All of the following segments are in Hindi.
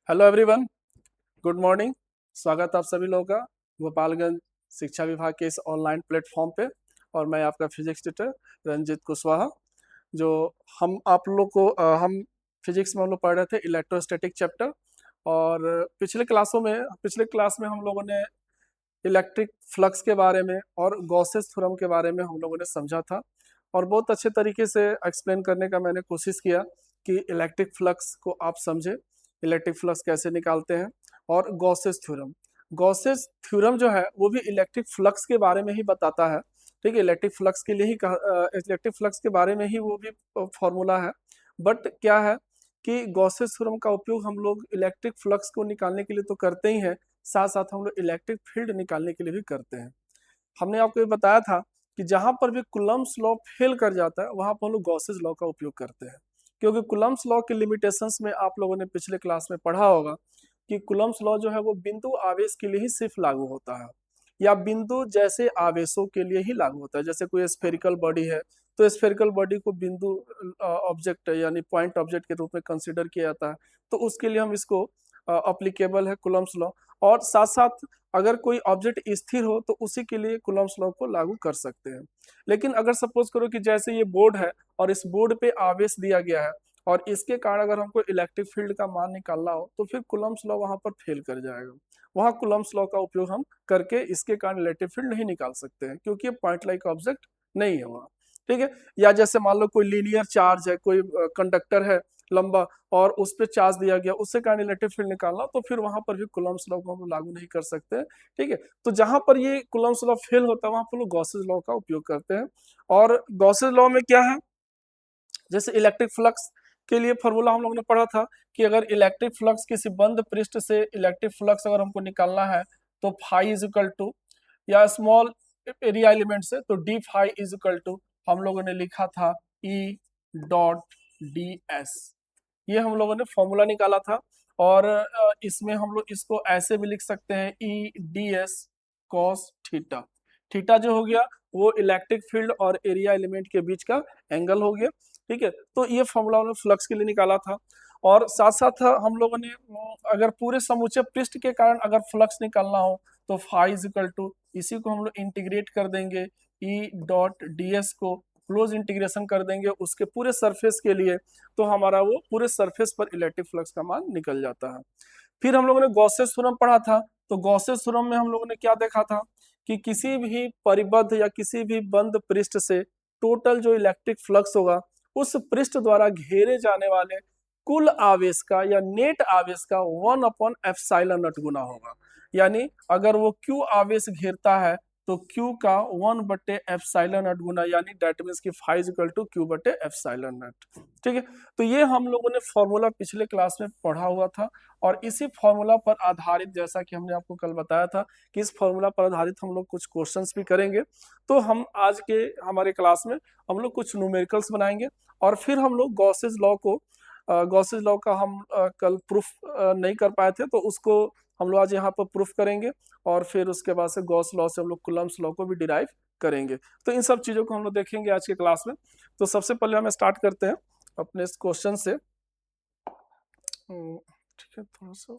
Hello everyone, good morning. स्वागत है आप सभी लोगों का गोपालगंज शिक्षा विभाग के इस ऑनलाइन प्लेटफॉर्म पे। और मैं आपका फिजिक्स टीचर रंजित कुशवाहा। जो हम आप लोग को हम फिजिक्स में हम लोग पढ़ रहे थे इलेक्ट्रोस्टैटिक चैप्टर। और पिछले क्लास में हम लोगों ने इलेक्ट्रिक फ्लक्स के बारे में और गॉसेस थ्योरम के बारे में हम लोगों ने समझा था। और बहुत अच्छे तरीके से एक्सप्लेन करने का मैंने कोशिश किया कि इलेक्ट्रिक फ्लक्स को आप समझे, इलेक्ट्रिक फ्लक्स कैसे निकालते हैं। और गॉसेस थ्योरम जो है वो भी इलेक्ट्रिक फ्लक्स के बारे में ही बताता है। ठीक है, इलेक्ट्रिक फ्लक्स के बारे में ही वो भी फॉर्मूला है। बट क्या है कि गॉसेस थ्योरम का उपयोग हम लोग इलेक्ट्रिक फ्लक्स को निकालने के लिए तो करते ही हैं, साथ साथ हम लोग इलेक्ट्रिक फील्ड निकालने के लिए भी करते हैं। हमने आपको ये बताया था कि जहां पर भी कुलम्ब्स लॉ फेल कर जाता है वहां पर हम लोग गॉसेस लॉ का उपयोग करते हैं। क्योंकि कुलम्ब्स लॉ के लिमिटेशंस में आप लोगों ने पिछले क्लास में पढ़ा होगा कि कुलम्ब्स लॉ जो है वो बिंदु आवेश के लिए ही सिर्फ लागू होता है, या बिंदु जैसे आवेशों के लिए ही लागू होता है। जैसे कोई स्फेरिकल बॉडी है तो स्फेरिकल बॉडी को बिंदु ऑब्जेक्ट यानी पॉइंट ऑब्जेक्ट के रूप में कंसिडर किया जाता है, तो उसके लिए हम इसको अप्लीकेबल है कुलम्ब्स लॉ। और साथ साथ अगर कोई ऑब्जेक्ट स्थिर हो तो उसी के लिए कुलम्ब्स लॉ को लागू कर सकते हैं। लेकिन अगर सपोज करो कि जैसे ये बोर्ड है और इस बोर्ड पे आवेश दिया गया है और इसके कारण अगर हमको इलेक्ट्रिक फील्ड का मान निकालना हो तो फिर कुलम्ब्स लॉ वहां पर फेल कर जाएगा। वहां कुलम्ब्स लॉ का उपयोग हम करके इसके कारण इलेक्ट्रिक फील्ड नहीं निकाल सकते हैं, क्योंकि ये पॉइंट लाइक ऑब्जेक्ट नहीं है वहाँ। ठीक है, या जैसे मान लो कोई लीनियर चार्ज है, कोई कंडक्टर है लंबा और उस पर चार्ज दिया गया, उससे कारण इलेक्ट्रिक फील्ड निकालना, तो फिर वहां पर भी कुलम्ब्स लॉ को हम लागू नहीं कर सकते। ठीक है, तो जहां पर ये कुलम्ब्स लॉ फेल होता है वहां पर लोग गॉसेस लॉ का उपयोग करते हैं। और गॉसेस लॉ में क्या है, जैसे इलेक्ट्रिक फ्लक्स के लिए फॉर्मूला हम लोगों ने पढ़ा था कि अगर इलेक्ट्रिक फ्लक्स किसी बंद पृष्ठ से इलेक्ट्रिक फ्लक्स अगर हमको निकालना है तो फाई इज इक्वल टू, या स्मॉल एरिया एलिमेंट से तो D phi is equal to हम लोगों ने लिखा था ई डॉट डी एस। ये हम लोगों ने फॉर्मूला निकाला था। और इसमें हम लोग इसको ऐसे भी लिख सकते हैं ई D S cos theta. Theta जो हो गया वो इलेक्ट्रिक फील्ड और एरिया एलिमेंट के बीच का एंगल हो गया। ठीक है, तो ये फॉर्मूला हमने फ्लक्स के लिए निकाला था। और साथ साथ हम लोगों ने अगर पूरे समूचे पृष्ठ के कारण अगर फ्लक्स निकालना हो तो फाई इज इक्वल टू, इसी को हम लोग इंटीग्रेट कर देंगे ई डॉट डी एस को क्लोज इंटीग्रेशन कर देंगे उसके पूरे सरफेस के लिए, तो हमारा वो पूरे सरफेस पर इलेक्ट्रिक फ्लक्स का मान निकल जाता है। फिर हम लोगों ने गॉसेस थ्योरम पढ़ा था। तो गॉसेस थ्योरम में हम लोगों ने क्या देखा था कि किसी भी परिबद्ध या किसी भी बंद पृष्ठ से टोटल जो इलेक्ट्रिक फ्लक्स होगा उस पृष्ठ द्वारा घेरे जाने वाले कुल आवेश का या नेट आवेश का 1/एप्सिलॉन नॉट गुना होगा। यानी अगर वो क्यू आवेश घेरता है तो क्यू का 1/एप्सिलॉन नॉट गुना, यानी दैट मीन्स की फाई इज इक्वल टू क्यू/एप्सिलॉन नॉट। ठीक है, तो ये हम लोगों ने फॉर्मूला पिछले क्लास में पढ़ा हुआ था। और इसी फॉर्मूला पर आधारित, जैसा कि हमने आपको कल बताया था कि इस फॉर्मूला पर आधारित हम लोग कुछ क्वेश्चंस भी करेंगे। तो हम आज के हमारे क्लास में हम लोग कुछ न्यूमेरिकल्स बनाएंगे और फिर हम लोग गॉसेस लॉ का हम कल प्रूफ नहीं कर पाए थे तो उसको हम लोग आज यहाँ पर प्रूफ करेंगे। और फिर उसके बाद से गॉस लॉ से हम लोग कुलम्ब्स लॉ को भी डिराइव करेंगे। तो इन सब चीज़ों को हम लोग देखेंगे आज के क्लास में। तो सबसे पहले हम स्टार्ट करते हैं अपने इस क्वेश्चन से। ठीक है, थोड़ा सा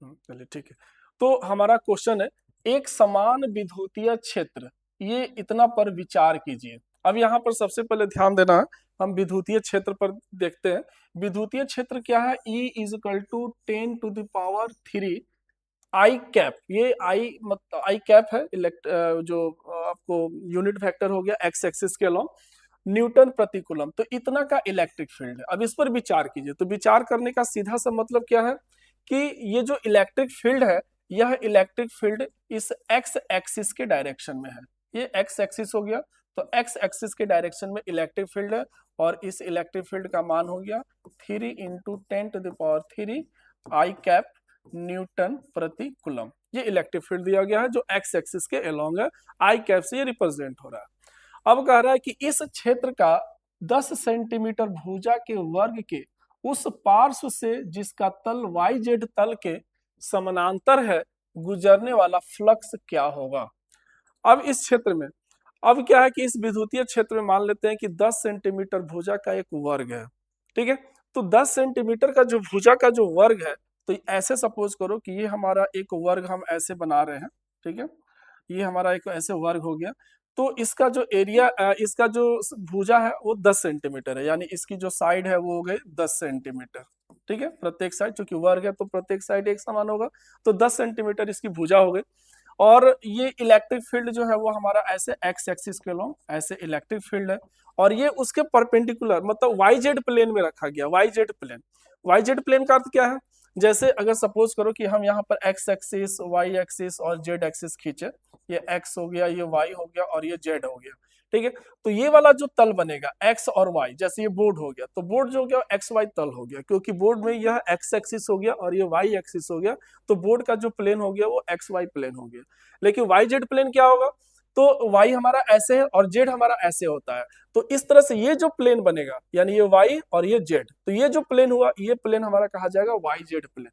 चलिए ठीक है। तो हमारा क्वेश्चन है, एक समान विद्युतीय क्षेत्र ये इतना पर विचार कीजिए। अब यहाँ पर सबसे पहले ध्यान देना है, हम विद्युतीय क्षेत्र पर देखते हैं। विद्युतीय क्षेत्र क्या है, E is equal to 10⁻³ i cap. ये आई कैप है जो आपको यूनिट वेक्टर हो गया एक्स एक्सिस के अलॉन्ग, न्यूटन प्रति कूलम। तो इतना का इलेक्ट्रिक फील्ड है। अब इस पर विचार कीजिए। तो विचार करने का सीधा सा मतलब क्या है कि ये जो इलेक्ट्रिक फील्ड है यह इलेक्ट्रिक फील्ड इस एक्स एक्सिस के डायरेक्शन में है। ये एक्स एक्सिस हो गया, तो एक्स एक्सिस के डायरेक्शन में इलेक्ट्रिक फील्ड है। और इस इलेक्ट्रिक फील्ड का मान हो गया 3 × 10⁻³ आई कैप न्यूटन प्रति कूलम। ये इलेक्ट्रिक फील्ड दिया गया है जो एक्स एक्सिस के अलोंग है, आई कैप से ये रिप्रेजेंट हो रहा है। अब कह रहा है कि इस क्षेत्र का 10 सेंटीमीटर भुजा के वर्ग के उस पार्श्व से जिसका तल YZ तल के समानांतर है गुजरने वाला फ्लक्स क्या होगा। अब इस क्षेत्र में अब क्या है कि इस विद्युतीय क्षेत्र में मान लेते हैं कि 10 सेंटीमीटर भुजा का एक वर्ग है, ठीक है। तो 10 सेंटीमीटर का जो भुजा का जो वर्ग है, तो ऐसे सपोज करो कि ये हमारा एक वर्ग हम ऐसे बना रहे हैं, ठीक है। ये हमारा एक ऐसे वर्ग हो गया। तो इसका जो एरिया, इसका जो भुजा है वो 10 सेंटीमीटर है, यानी इसकी जो साइड है वो हो गई 10 सेंटीमीटर, ठीक है। प्रत्येक साइड, चूंकि वर्ग है तो प्रत्येक साइड एक समान होगा, तो 10 सेंटीमीटर इसकी भुजा हो गई। और ये इलेक्ट्रिक फील्ड जो है वो हमारा ऐसे एक्स एक्सिस के लॉन्ग ऐसे इलेक्ट्रिक फील्ड है, और ये उसके परपेंडिकुलर मतलब वाई जेड प्लेन में रखा गया। Y Z plane, Y Z plane का अर्थ क्या है, जैसे अगर सपोज करो कि हम यहाँ पर एक्स एक्सिस, वाई एक्सिस और जेड एक्सिस खींचे, ये एक्स हो गया, ये वाई हो गया और ये जेड हो गया, ठीक है। तो ये वाला जो तल बनेगा एक्स और वाई, जैसे ये बोर्ड हो गया, तो बोर्ड जो हो गया एक्स वाई तल हो गया, क्योंकि बोर्ड में यह एक्स एक्सिस हो गया और ये वाई एक्सिस हो गया, तो बोर्ड का जो प्लेन हो गया वो एक्स वाई प्लेन हो गया। लेकिन वाई जेड प्लेन क्या होगा, तो वाई हमारा ऐसे है और जेड हमारा ऐसे होता है। तो इस तरह से ये जो प्लेन बनेगा, यानी ये वाई और ये जेड, तो ये जो प्लेन हुआ ये प्लेन हमारा कहा जाएगा वाई जेड प्लेन।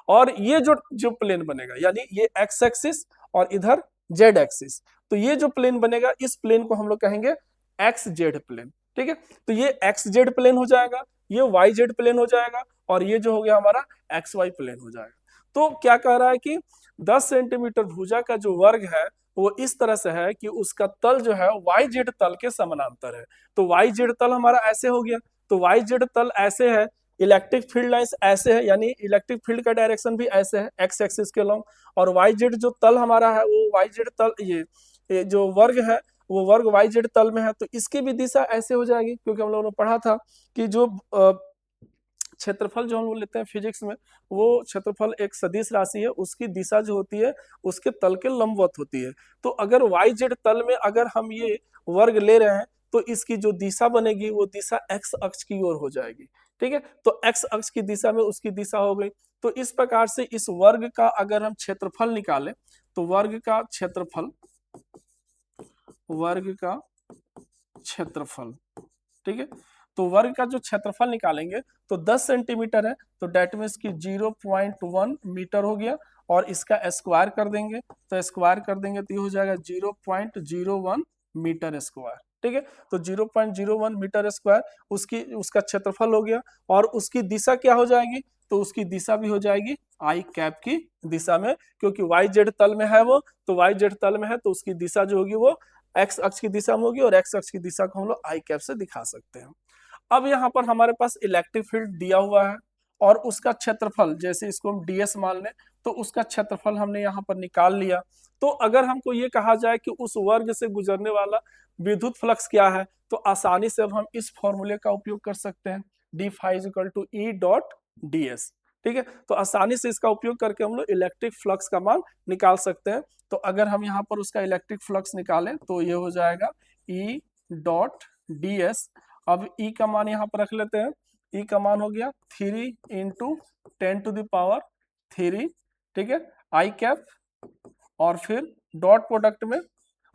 और ये जो जो प्लेन बनेगा, यानी ये एक्स एक्सिस और इधर जेड एक्सिस, तो ये जो प्लेन बनेगा इस प्लेन को हम लोग कहेंगे एक्स जेड प्लेन, ठीक है। तो ये एक्स जेड प्लेन हो जाएगा, ये वाई जेड प्लेन हो जाएगा, और ये जो हो गया हमारा एक्स वाई प्लेन हो जाएगा। तो क्या कह रहा है कि 10 सेंटीमीटर भुजा का जो वर्ग है वो इस तरह से है कि उसका तल जो है वाई जेड तल के समानांतर है। तो वाई जेड तल हमारा ऐसे हो गया, तो वाई जेड तल ऐसे है, इलेक्ट्रिक फील्ड लाइंस ऐसे है, यानी इलेक्ट्रिक फील्ड का डायरेक्शन भी ऐसे है एक्स एक्सिस के लॉन्ग, और वाई जेड जो तल हमारा है वो वाई जेड तल, ये जो वर्ग है वो वर्ग वाई जेड तल में है, तो इसकी भी दिशा ऐसे हो जाएगी, क्योंकि हम लोगों ने पढ़ा था कि जो क्षेत्रफल जो हम लोग लेते हैं फिजिक्स में, वो क्षेत्रफल एक सदिश राशि है, उसकी दिशा जो होती है उसके तल के लंबवत होती है। तो अगर वाई जेड तल में अगर हम ये वर्ग ले रहे हैं तो इसकी जो दिशा बनेगी वो दिशा एक्स अक्ष की ओर हो जाएगी, ठीक है। तो एक्स अक्ष की दिशा में उसकी दिशा हो गई। तो इस प्रकार से इस वर्ग का अगर हम क्षेत्रफल निकालें, तो वर्ग का क्षेत्रफल, वर्ग का क्षेत्रफल, ठीक है। तो वर्ग का जो क्षेत्रफल निकालेंगे तो 10 सेंटीमीटर है, तो डेट मीन्स की 0.1 मीटर हो गया, और इसका स्क्वायर कर देंगे, तो स्क्वायर कर देंगे तो ये हो जाएगा 0.01 मीटर स्क्वायर, ठीक है। तो 0.01 मीटर स्क्वायर उसका क्षेत्रफल हो गया, और उसकी दिशा क्या हो जाएगी, तो उसकी दिशा भी हो जाएगी आई कैप की दिशा में, क्योंकि वाई जेड तल में है वो, तो वाई जेड तल में है तो उसकी दिशा जो होगी वो एक्स अक्ष की दिशा में होगी, और एक्स अक्ष की दिशा को हम लोग आई कैप से दिखा सकते हैं। अब यहाँ पर हमारे पास इलेक्ट्रिक फील्ड दिया हुआ है, और उसका क्षेत्रफल, जैसे इसको हम ds मान लें, तो उसका क्षेत्रफल हमने यहाँ पर निकाल लिया। तो अगर हमको ये कहा जाए कि उस वर्ग से गुजरने वाला विद्युत फ्लक्स क्या है, तो आसानी से अब हम इस फॉर्मूले का उपयोग कर सकते हैं, d phi = E dot ds, ठीक है। तो आसानी से इसका उपयोग करके हम लोग इलेक्ट्रिक फ्लक्स का मान निकाल सकते हैं। तो अगर हम यहाँ पर उसका इलेक्ट्रिक फ्लक्स निकालें तो ये हो जाएगा E डॉट ds। अब E का मान यहाँ पर रख लेते हैं, E का मान हो गया 3 × 10⁻3, ठीक है, आई कैप, और फिर डॉट प्रोडक्ट में,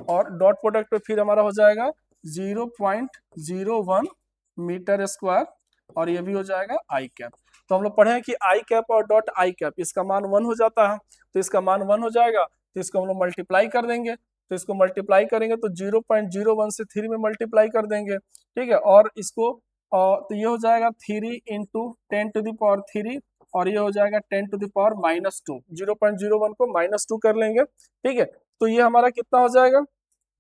और डॉट प्रोडक्ट में फिर हमारा हो जाएगा 0.01 मीटर स्क्वायर, और ये भी हो जाएगा आई कैप। तो हम लोग पढ़े हैं कि आई कैप और डॉट आई कैप इसका मान 1 हो जाता है, तो इसका मान 1 हो जाएगा, तो इसको हम लोग मल्टीप्लाई कर देंगे, तो इसको मल्टीप्लाई करेंगे तो 0.01 से 3 में मल्टीप्लाई कर देंगे, ठीक है। और इसको तो ये हो जाएगा 3 × 10⁻3, और ये हो जाएगा 10⁻², 0.01 को -2 कर लेंगे, ठीक है। तो ये हमारा कितना हो जाएगा,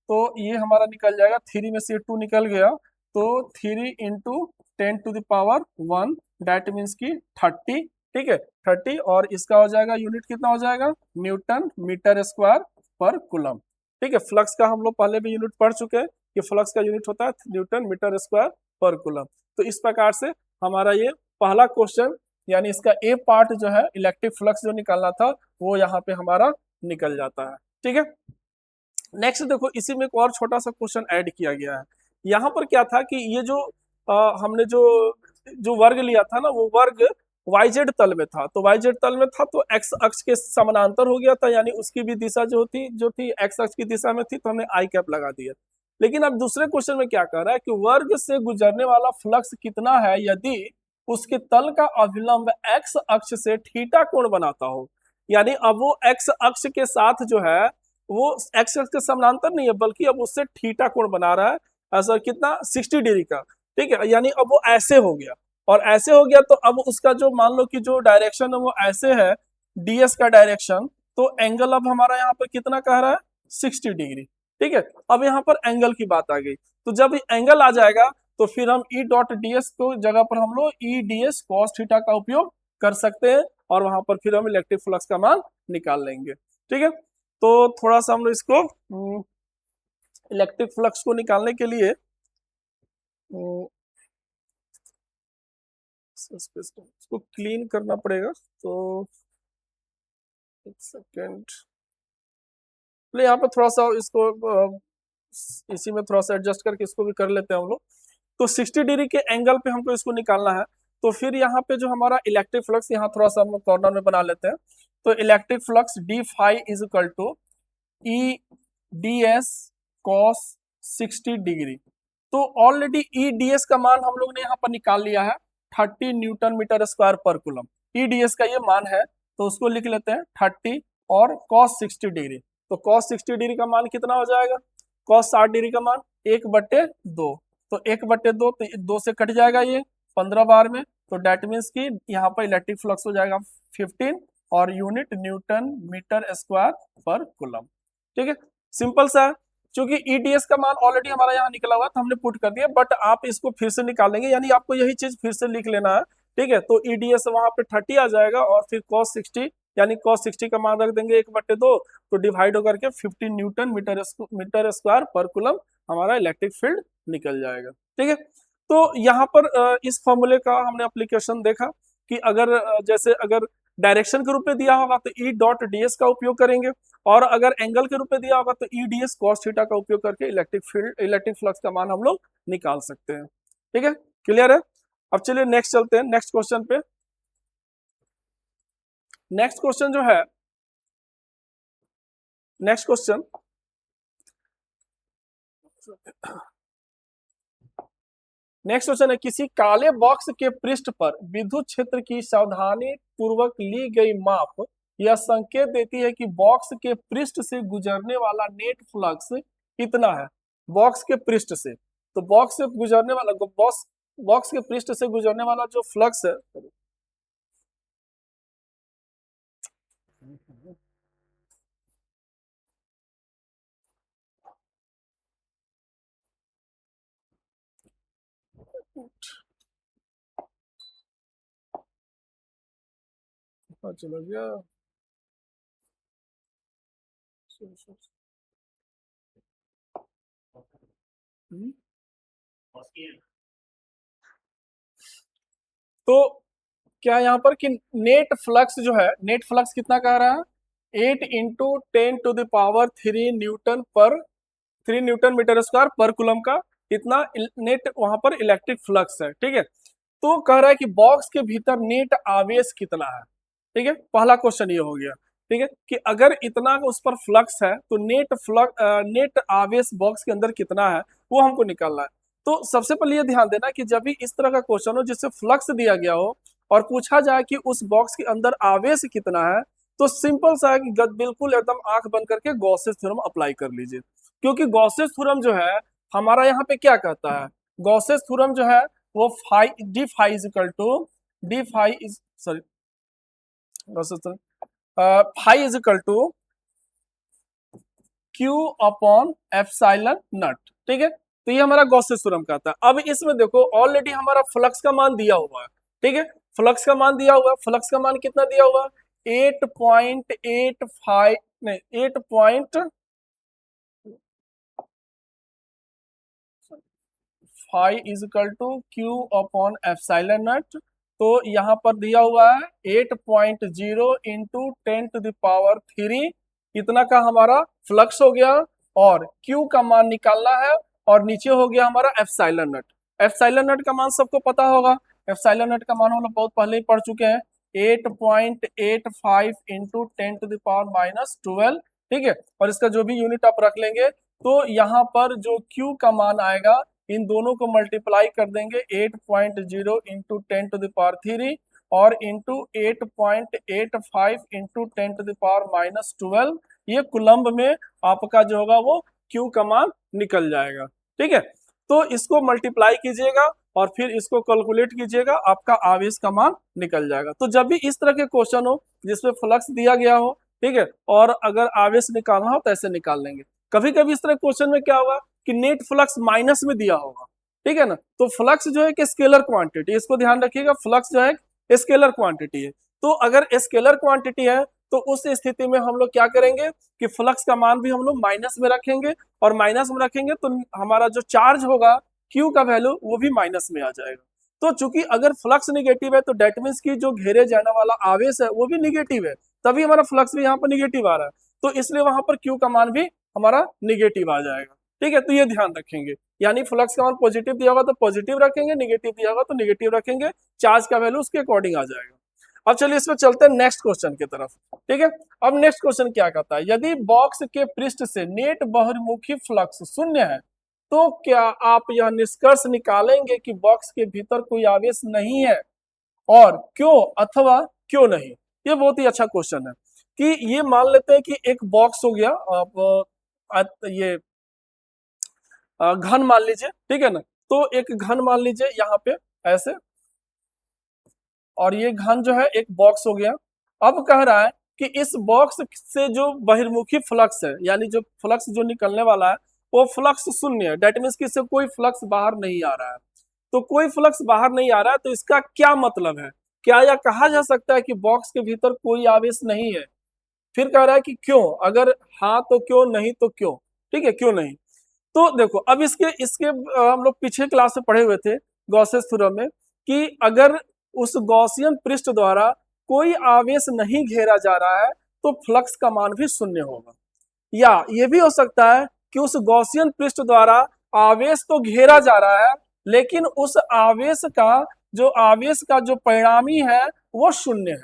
तो ये हमारा निकल जाएगा, 3 में से 2 निकल गया, तो 3 × 10⁻1 डेट मीन्स की 30, ठीक है, 30, और इसका हो जाएगा यूनिट कितना हो जाएगा, न्यूटन मीटर स्क्वायर पर कूलम, ठीक है। फ्लक्स का हम लोग पहले भी यूनिट पढ़ चुके हैं कि फ्लक्स का यूनिट होता है न्यूटन मीटर स्क्वायर पर कूलम। तो इस प्रकार से हमारा ये पहला क्वेश्चन, यानी इसका ए पार्ट जो है इलेक्ट्रिक फ्लक्स जो निकालना था वो यहाँ पे हमारा निकल जाता है, ठीक है। नेक्स्ट देखो, इसी में एक और छोटा सा क्वेश्चन ऐड किया गया है। यहाँ पर क्या था कि ये जो हमने जो जो वर्ग लिया था ना, वो वर्ग वाई जेड तल में था, तो वाई जेड तल में था तो एक्स अक्ष के समानांतर हो गया था, यानी उसकी भी दिशा जो थी एक्स अक्ष की दिशा में थी, तो हमने आई कैप लगा दिया। लेकिन अब दूसरे क्वेश्चन में क्या कह रहा है कि वर्ग से गुजरने वाला फ्लक्स कितना है यदि उसके तल का अभिलंब एक्स अक्ष से थीटा कोण बनाता हो, यानी अब वो एक्स अक्ष के साथ जो है वो एक्स एक्स के समानांतर नहीं है, बल्कि अब उससे थीटा कोण बना रहा है ऐसा कितना 60 डिग्री का, ठीक है। यानी अब वो ऐसे हो गया, और ऐसे हो गया तो अब उसका जो मान लो कि जो डायरेक्शन है वो ऐसे है, डीएस का डायरेक्शन, तो एंगल अब हमारा यहाँ पर कितना कह रहा है 60 डिग्री, ठीक है। अब यहाँ पर एंगल की बात आ गई, तो जब एंगल आ जाएगा तो फिर हम ई डॉट डीएस को जगह पर हम लोग ई डीएस कॉस थीटा का उपयोग कर सकते हैं, और वहां पर फिर हम इलेक्ट्रिक फ्लक्स का मान निकाल लेंगे, ठीक है। तो थोड़ा सा हम लोग इसको इलेक्ट्रिक फ्लक्स को निकालने के लिए इसको क्लीन करना पड़ेगा, तो एक सेकेंड, तो यहाँ पे थोड़ा सा इसको इसी में थोड़ा सा एडजस्ट करके इसको भी कर लेते हैं हम लोग। तो 60 डिग्री के एंगल पे हमको इसको निकालना है, तो फिर यहाँ पे जो हमारा इलेक्ट्रिक फ्लक्स, यहाँ थोड़ा सा हम लोग कॉर्नर में बना लेते हैं, तो electric flux D phi is equal to E D S cos 60 degree. तो ऑलरेडी ई डी एस का मान हम लोग ने यहाँ पर निकाल लिया है 30 न्यूटन मीटर स्क्वायर पर कूलम, ई डी एस का ये मान है, तो उसको लिख लेते हैं 30 और कॉस 60 डिग्री, तो कॉस 60 डिग्री का मान कितना हो जाएगा, कॉस 60 डिग्री का मान 1/2, तो 1/2 तो 2 से कट जाएगा ये 15 बार में, तो डेट मीन्स की यहाँ पर इलेक्ट्रिक फ्लक्स हो जाएगा 15 और यूनिट न्यूटन मीटर स्क्वायर पर कूलम, ठीक है। सिंपल सा है, क्योंकि ईडीएस का मान ऑलरेडी हमारा यहाँ निकला हुआ तो हमने पुट कर दिया, बट आप इसको फिर से निकालेंगे, यानी आपको यही चीज फिर से लिख लेना है, ठीक है। तो ईडीएस वहां पे 30 आ जाएगा, और फिर cos 60, यानी cos 60 का मान रख देंगे 1/2, तो डिवाइड होकर के 15 न्यूटन मीटर स्क्वायर पर कूलम हमारा इलेक्ट्रिक फील्ड निकल जाएगा, ठीक है। तो यहाँ पर इस फॉर्मूले का हमने अप्लीकेशन देखा कि अगर जैसे अगर डायरेक्शन के रूप में दिया होगा तो ई डॉट डीएस का उपयोग करेंगे, और अगर एंगल के रूप में दिया होगा तो ई डीएस कॉस थीटा का उपयोग करके इलेक्ट्रिक फ्लक्स का मान हम लोग निकाल सकते हैं, ठीक है। क्लियर है। अब चलिए नेक्स्ट चलते हैं, नेक्स्ट क्वेश्चन पे। नेक्स्ट क्वेश्चन जो है, नेक्स्ट क्वेश्चन है, किसी काले बॉक्स के पृष्ठ पर विद्युत क्षेत्र की सावधानी पूर्वक ली गई माप यह संकेत देती है कि बॉक्स के पृष्ठ से गुजरने वाला नेट फ्लक्स कितना है। बॉक्स के पृष्ठ से, तो बॉक्स से गुजरने वाला बॉक्स के पृष्ठ से गुजरने वाला जो फ्लक्स है, चलो गया, तो क्या यहाँ पर कि नेट फ्लक्स जो है, नेट फ्लक्स कितना कह रहा है 8 इंटू 10⁻³ न्यूटन पर 3 न्यूटन मीटर स्क्वायर पर कूलम का इतना नेट वहां पर इलेक्ट्रिक फ्लक्स है, ठीक है। तो कह रहा है कि बॉक्स के भीतर नेट आवेश कितना है, ठीक है। पहला क्वेश्चन ये हो गया, ठीक है, कि अगर इतना उस पर फ्लक्स है तो नेट आवेश बॉक्स के अंदर कितना है वो हमको निकालना है। तो सबसे पहले ये ध्यान देना कि जब भी इस तरह का क्वेश्चन हो जिससे फ्लक्स दिया गया हो और पूछा जाए कि उस बॉक्स के अंदर आवेश कितना है, तो सिंपल सा है कि बिल्कुल एकदम आंख बंद करके गॉसेस थ्योरम अप्लाई कर लीजिए, क्योंकि गॉसेस थ्योरम जो है हमारा यहाँ पे क्या कहता है, गॉसेस थ्योरम जो है वो phi is equal to D phi is sorry Gauss's theorem phi is equal to Q upon epsilon naught, ठीक है। तो ये हमारा गॉसेस थ्योरम कहता है। अब इसमें देखो ऑलरेडी हमारा फ्लक्स का मान दिया हुआ है, ठीक है, फ्लक्स का मान दिया हुआ है, फ्लक्स का मान कितना दिया हुआ है 8.85 नहीं 8 phi is equal to Q upon epsilon naught, तो यहाँ पर दिया हुआ है 8.0 इंटू 10⁻³ इतना का हमारा फ्लक्स हो गया, और क्यू का मान निकालना है, और नीचे हो गया हमारा एप्सिलॉन नॉट। एप्सिलॉन नॉट का मान सबको पता होगा, एप्सिलॉन नॉट का मान हम लोग बहुत पहले ही पढ़ चुके हैं 8.85 इंटू 10⁻⁻12, ठीक है। और इसका जो भी यूनिट आप रख लेंगे, तो यहाँ पर जो क्यू का मान आएगा इन दोनों को मल्टीप्लाई कर देंगे 8.0 इंटू 10⁻³ और इंटू 8.85 इंटू 10⁻⁻12, ये कूलम्ब में आपका जो होगा वो Q का मान निकल जाएगा। ठीक है, तो इसको मल्टीप्लाई कीजिएगा और फिर इसको कैलकुलेट कीजिएगा, आपका आवेश का मान निकल जाएगा। तो जब भी इस तरह के क्वेश्चन हो जिसमें फ्लक्स दिया गया हो, ठीक है, और अगर आवेश निकालना हो तो ऐसे निकाल लेंगे। कभी कभी इस तरह क्वेश्चन में क्या होगा कि नेट फ्लक्स माइनस में दिया होगा, ठीक है ना, तो फ्लक्स जो है कि स्केलर क्वांटिटी, इसको ध्यान रखिएगा, फ्लक्स जो है स्केलर क्वांटिटी है। तो अगर स्केलर क्वांटिटी है तो उस स्थिति में हम लोग क्या करेंगे कि फ्लक्स का मान भी हम लोग माइनस में रखेंगे, और माइनस में रखेंगे तो हमारा जो चार्ज होगा क्यू का वैल्यू वो भी माइनस में आ जाएगा। तो चूंकि अगर फ्लक्स निगेटिव है तो डेट मीन्स की जो घेरे जाने वाला आवेश है वो भी निगेटिव है, तभी हमारा फ्लक्स भी यहाँ पर निगेटिव आ रहा है, तो इसलिए वहां पर क्यू का मान भी हमारा निगेटिव आ जाएगा। ठीक है, तो ये ध्यान रखेंगे, यानी फ्लक्स का मान पॉजिटिव दिया होगा तो पॉजिटिव रखेंगे, निगेटिव दिया होगा तो निगेटिव रखेंगे, चार्ज का वैल्यू उसके अकॉर्डिंग आ जाएगा। अब चलिए इसमें चलते हैं नेक्स्ट क्वेश्चन की तरफ। ठीक है, अब नेक्स्ट क्वेश्चन क्या कहता है, यदि बॉक्स के पृष्ठ से नेट बहिर्मुखी फ्लक्स शून्य है तो क्या आप यह निष्कर्ष निकालेंगे कि बॉक्स के भीतर कोई आवेश नहीं है, और क्यों अथवा क्यों नहीं। ये बहुत ही अच्छा क्वेश्चन है कि ये मान लेते हैं कि एक बॉक्स हो गया, आप ये घन मान लीजिए, ठीक है ना, तो एक घन मान लीजिए यहाँ पे ऐसे, और ये घन जो है एक बॉक्स हो गया। अब कह रहा है कि इस बॉक्स से जो बहिर्मुखी फ्लक्स है, यानी जो फ्लक्स जो निकलने वाला है वो फ्लक्स शून्य है, डेट मीन्स कि इससे कोई फ्लक्स बाहर नहीं आ रहा है। तो कोई फ्लक्स बाहर नहीं आ रहा है तो इसका क्या मतलब है, क्या यह कहा जा सकता है कि बॉक्स के भीतर कोई आवेश नहीं है। फिर कह रहा है कि क्यों, अगर हाँ तो क्यों, नहीं तो क्यों। ठीक है, क्यों नहीं। तो देखो अब इसके इसके हम लोग पीछे क्लास में पढ़े हुए थे गॉसेस थ्योरम में कि अगर उस गॉसियन पृष्ठ द्वारा कोई आवेश नहीं घेरा जा रहा है तो फ्लक्स का मान भी शून्य होगा। या ये भी हो सकता है कि उस गॉसियन पृष्ठ द्वारा आवेश तो घेरा जा रहा है लेकिन उस आवेश का जो परिणामी है वो शून्य है।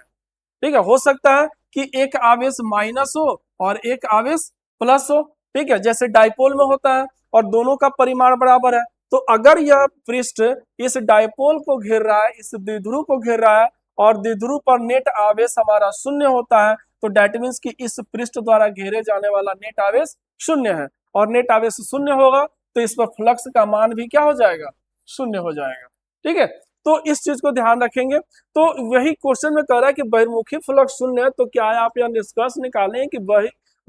ठीक है, हो सकता है कि एक आवेश माइनस हो और एक आवेश प्लस हो। ठीक है, जैसे डाइपोल में होता है और दोनों का परिमाण बराबर है, तो अगर यह पृष्ठ इस डाइपोल को घेर रहा है, इस द्विध्रुव को घेर रहा है और द्विध्रुव पर नेट आवेश हमारा शून्य होता है, तो डेट मीन्स कि इस पृष्ठ द्वारा घेरे जाने वाला नेट आवेश शून्य है, और नेट आवेश शून्य होगा तो इस पर फ्लक्स का मान भी क्या हो जाएगा, शून्य हो जाएगा। ठीक है, तो इस चीज को ध्यान रखेंगे। तो वही क्वेश्चन में कह रहा है कि बहिर्मुखी फ्लक्स शून्य है, तो क्या है आप यह निष्कर्ष निकालें कि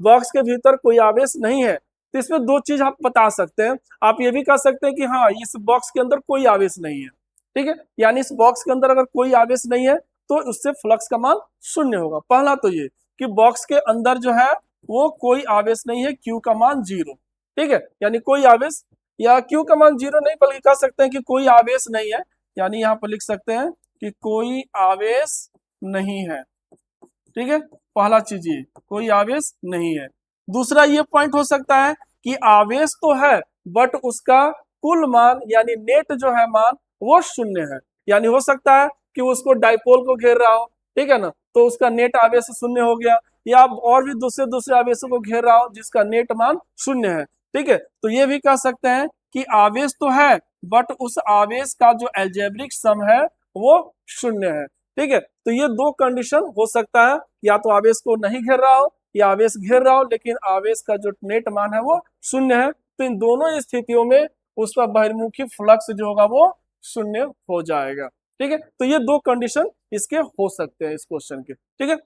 बॉक्स के भीतर कोई आवेश नहीं है। तो इसमें दो चीज आप बता सकते हैं, आप ये भी कह सकते हैं कि हाँ इस बॉक्स के अंदर कोई आवेश नहीं है। ठीक है, यानी इस बॉक्स के अंदर अगर कोई आवेश नहीं है तो उससे फ्लक्स का मान शून्य होगा। पहला तो ये कि बॉक्स के अंदर जो है वो कोई आवेश नहीं है, क्यू का मान 0। ठीक है, यानी कोई आवेश, या क्यू का मान 0 नहीं बल्कि कह सकते हैं कि कोई आवेश नहीं है, यानी यहाँ पर लिख सकते हैं कि कोई आवेश नहीं है। ठीक है, पहला चीज ये कोई आवेश नहीं है। दूसरा ये पॉइंट हो सकता है कि आवेश तो है बट उसका कुल मान यानी नेट जो है मान वो शून्य है, यानी हो सकता है कि उसको डाइपोल को घेर रहा हो, ठीक है ना, तो उसका नेट आवेश शून्य हो गया, या और भी दूसरे दूसरे आवेशों को घेर रहा हो जिसका नेट मान शून्य है। ठीक है, तो ये भी कह सकते हैं कि आवेश तो है बट उस आवेश का जो अलजेब्रिक सम है वो शून्य है। ठीक है, तो ये दो कंडीशन हो सकता है, या तो आवेश को नहीं घेर रहा हो या आवेश घेर रहा हो लेकिन आवेश का जो नेट मान है वो शून्य है। तो इन दोनों स्थितियों में उस पर बहिर्मुखी फ्लक्स जो होगा वो शून्य हो जाएगा। ठीक है, तो ये दो कंडीशन इसके हो सकते हैं इस क्वेश्चन के। ठीक है,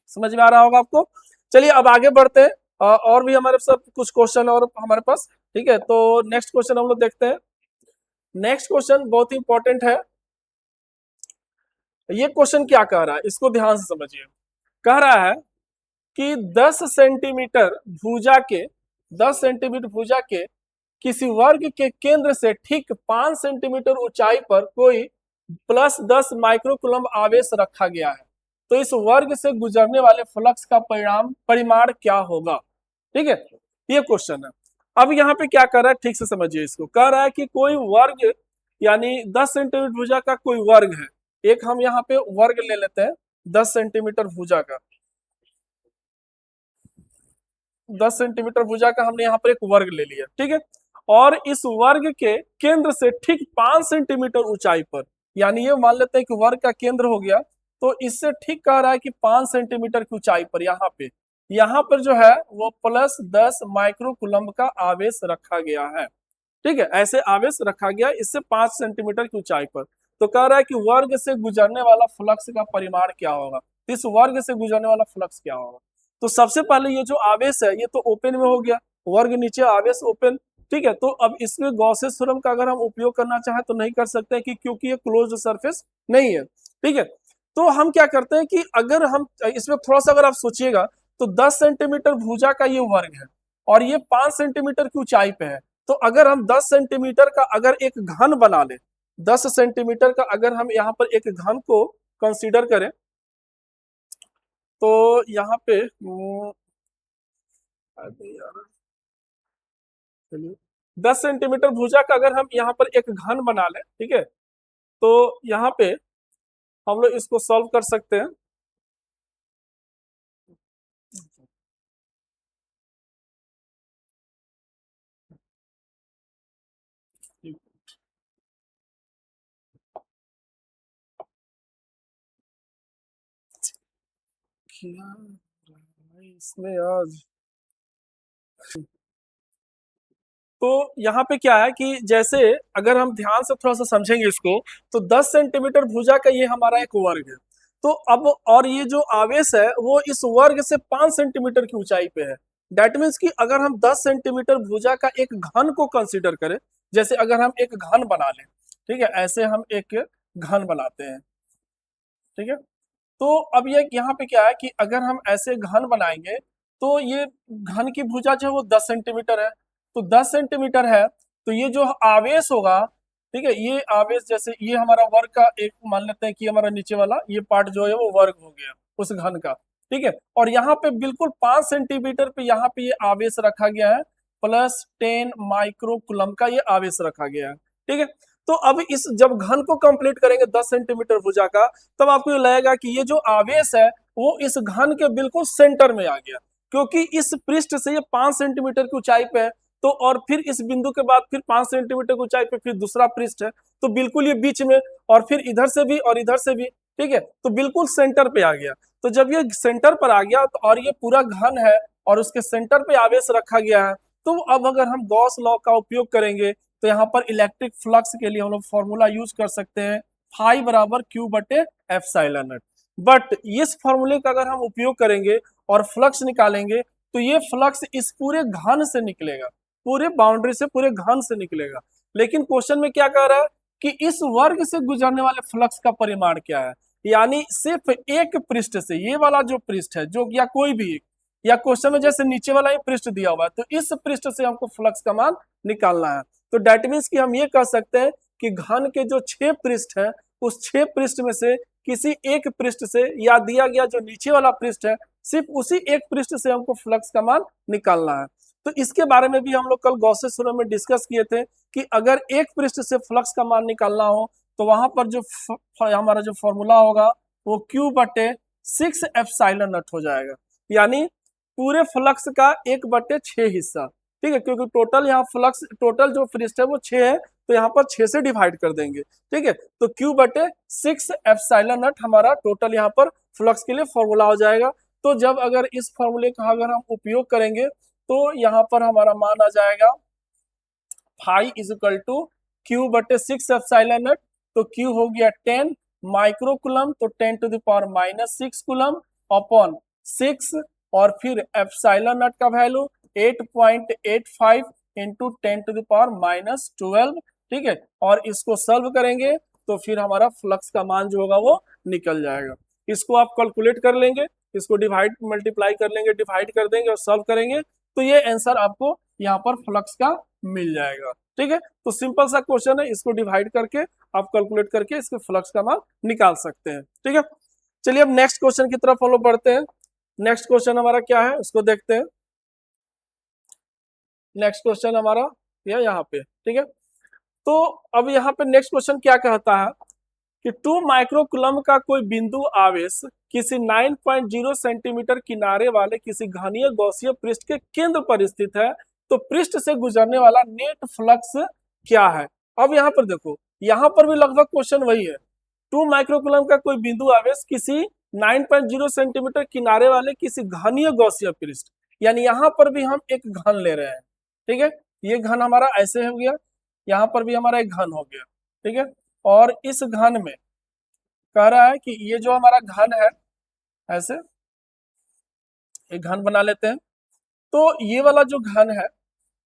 समझ में आ रहा होगा आपको। चलिए अब आगे बढ़ते हैं, और भी हमारे सब कुछ क्वेश्चन और हमारे पास। ठीक है, तो नेक्स्ट क्वेश्चन हम लोग देखते हैं। नेक्स्ट क्वेश्चन बहुत ही इंपॉर्टेंट है। ये क्वेश्चन क्या कह रहा है इसको ध्यान से समझिए। कह रहा है कि 10 सेंटीमीटर भुजा के 10 सेंटीमीटर भुजा के किसी वर्ग के केंद्र से ठीक 5 सेंटीमीटर ऊंचाई पर कोई +10 माइक्रोकूलम्ब आवेश रखा गया है, तो इस वर्ग से गुजरने वाले फ्लक्स का परिमाण क्या होगा। ठीक है, ये क्वेश्चन है। अब यहाँ पे क्या कर रहा है ठीक से समझिए इसको। कह रहा है कि कोई वर्ग यानी 10 सेंटीमीटर भुजा का कोई वर्ग है, एक हम यहाँ पे वर्ग ले लेते हैं 10 सेंटीमीटर भुजा का, 10 सेंटीमीटर भुजा का हमने यहाँ पर एक वर्ग ले लिया। ठीक है, और इस वर्ग के केंद्र से ठीक 5 सेंटीमीटर ऊंचाई पर, यानी ये मान लेते हैं कि वर्ग का केंद्र हो गया, तो इससे ठीक कह रहा है कि 5 सेंटीमीटर की ऊंचाई पर यहाँ पे यहाँ पर जो है वो +10 माइक्रोकुलम का आवेश रखा गया है। ठीक है, ऐसे आवेश रखा गया इससे 5 सेंटीमीटर की ऊंचाई पर। तो कह रहा है कि वर्ग से गुजरने वाला फ्लक्स का परिमाण क्या होगा, इस वर्ग से गुजरने वाला फ्लक्स क्या होगा। तो सबसे पहले ये जो आवेश है ये तो ओपन में हो गया, वर्ग नीचे आवेश ओपन। ठीक है, तो अब इसमें गॉसेस थ्योरम का अगर हम उपयोग करना चाहें तो नहीं कर सकते कि क्योंकि ये क्लोज्ड सरफेस नहीं है। ठीक है, तो हम क्या करते हैं कि अगर हम इसमें थोड़ा सा अगर आप सोचिएगा तो 10 सेंटीमीटर भुजा का ये वर्ग है और ये 5 सेंटीमीटर की ऊंचाई पे है। तो अगर हम 10 सेंटीमीटर का अगर एक घन बना ले, 10 सेंटीमीटर का अगर हम यहाँ पर एक घन को कंसीडर करें तो यहाँ पे अरे यार, चलिए 10 सेंटीमीटर भुजा का अगर हम यहाँ पर एक घन बना लें, ठीक है, तो यहाँ पे हम लोग इसको सॉल्व कर सकते हैं। क्या इसमें आज तो यहाँ पे क्या है कि जैसे अगर हम ध्यान से थोड़ा सा समझेंगे इसको तो 10 सेंटीमीटर भुजा का ये हमारा एक वर्ग है। तो अब और ये जो आवेश है वो इस वर्ग से 5 सेंटीमीटर की ऊंचाई पे है। दैट मीन्स कि अगर हम 10 सेंटीमीटर भुजा का एक घन को कंसीडर करें, जैसे अगर हम एक घन बना लें, ठीक है, ऐसे हम एक घन बनाते हैं। ठीक है, तो अब ये यहाँ पे क्या है कि अगर हम ऐसे घन बनाएंगे तो ये घन की भुजा जो है वो 10 सेंटीमीटर है। तो 10 सेंटीमीटर है तो ये जो आवेश होगा, ठीक है, ये आवेश जैसे ये हमारा वर्ग का एक मान लेते हैं कि हमारा नीचे वाला ये पार्ट जो है वो वर्ग हो गया उस घन का। ठीक है, और यहाँ पे बिल्कुल 5 सेंटीमीटर पे यहाँ पे ये आवेश रखा गया है, +10 माइक्रोकुलम का ये आवेश रखा गया है। ठीक है, तो अब इस जब घन को कंप्लीट करेंगे 10 सेंटीमीटर भुजा का, तब आपको ये लगेगा कि ये जो आवेश है वो इस घन के बिल्कुल सेंटर में आ गया, क्योंकि इस पृष्ठ से ये 5 सेंटीमीटर की ऊंचाई पे है। तो और फिर इस बिंदु के बाद फिर 5 सेंटीमीटर की ऊंचाई पे फिर दूसरा पृष्ठ है, तो बिल्कुल ये बीच में, और फिर इधर से भी और इधर से भी। ठीक है, तो बिल्कुल सेंटर पे आ गया। तो जब ये सेंटर पर आ गया तो और ये पूरा घन है और उसके सेंटर पे आवेश रखा गया है, तो अब अगर हम गॉस लॉ का उपयोग करेंगे तो यहाँ पर इलेक्ट्रिक फ्लक्स के लिए हम लोग फॉर्मूला यूज कर सकते हैं, फाई बराबर क्यू बटे एप्सिलॉन नॉट। बट इस फॉर्मूले का अगर हम उपयोग करेंगे और फ्लक्स निकालेंगे तो ये फ्लक्स इस पूरे घन से निकलेगा, पूरे बाउंड्री से, पूरे घन से निकलेगा। लेकिन क्वेश्चन में क्या कह रहा है कि इस वर्ग से गुजरने वाले फ्लक्स का परिमाण क्या है, यानी सिर्फ एक पृष्ठ से, ये वाला जो पृष्ठ है जो या कोई भी एक, या क्वेश्चन में जैसे नीचे वाला ही पृष्ठ दिया हुआ है तो इस पृष्ठ से हमको फ्लक्स का मान निकालना है। तो डेट मीन्स कि हम ये कह सकते हैं कि घन के जो 6 पृष्ठ हैं उस 6 पृष्ठ में से किसी एक पृष्ठ से, या दिया गया जो नीचे वाला पृष्ठ है सिर्फ उसी एक पृष्ठ से हमको फ्लक्स का मान निकालना है। तो इसके बारे में भी हम लोग कल गॉसेस थ्योरम में डिस्कस किए थे कि अगर एक पृष्ठ से फ्लक्स का मान निकालना हो तो वहां पर जो हमारा जो फॉर्मूला होगा वो क्यू बटे 6 एप्सिलॉन नॉट हो जाएगा, यानी पूरे फ्लक्स का 1/6 हिस्सा। ठीक है, क्योंकि टोटल यहाँ फ्लक्स टोटल जो पृष्ठ है वो 6 है, तो यहाँ पर 6 से डिवाइड कर देंगे। ठीक है, तो क्यू बटे 6 एप्सिलॉन नॉट हमारा टोटल यहाँ पर फ्लक्स के लिए फॉर्मूला हो जाएगा। तो जब अगर इस फॉर्मूले का अगर हम उपयोग करेंगे तो यहाँ पर हमारा मान आ जाएगा phi is equal to Q बटे 6 एप्सिलॉन नॉट। तो क्यू हो गया 10 माइक्रोकुलम, तो 10⁻⁻6 कुलम अपॉन 6, और फिर एप्सिलॉन नॉट का वैल्यू 8.85 इंटू 10⁻⁻12। ठीक है, और इसको सॉल्व करेंगे तो फिर हमारा फ्लक्स का मान जो होगा वो निकल जाएगा। इसको आप कैलकुलेट कर लेंगे, इसको डिवाइड मल्टीप्लाई कर लेंगे, डिवाइड कर देंगे और सॉल्व करेंगे तो ये आंसर आपको यहाँ पर फ्लक्स का मिल जाएगा। ठीक है, तो सिंपल सा क्वेश्चन है, इसको डिवाइड करके आप कैलकुलेट करके इसके फ्लक्स का मान निकाल सकते हैं। ठीक है, चलिए अब नेक्स्ट क्वेश्चन की तरफ हम लोग बढ़ते हैं। नेक्स्ट क्वेश्चन हमारा क्या है उसको देखते हैं। नेक्स्ट क्वेश्चन हमारा यहाँ पे, ठीक है, तो अब यहाँ पे नेक्स्ट क्वेश्चन क्या कहता है कि 2 माइक्रोकुलम का कोई बिंदु आवेश किसी 9.0 सेंटीमीटर किनारे वाले किसी घनीय गॉसीय पृष्ठ के केंद्र पर स्थित है, तो पृष्ठ से गुजरने वाला नेट फ्लक्स क्या है। अब यहाँ पर देखो, यहाँ पर भी लगभग क्वेश्चन वही है। 2 माइक्रोकुलम का कोई बिंदु आवेश किसी 9.0 सेंटीमीटर किनारे वाले किसी घनीय गॉसिय पृष्ठ, यानी यहाँ पर भी हम एक घन ले रहे हैं, ठीक है। ये घन हमारा ऐसे हो गया, यहाँ पर भी हमारा एक घन हो गया, ठीक है। और इस घन में कह रहा है कि ये जो हमारा घन है, ऐसे एक घन बना लेते हैं। तो ये वाला जो घन है,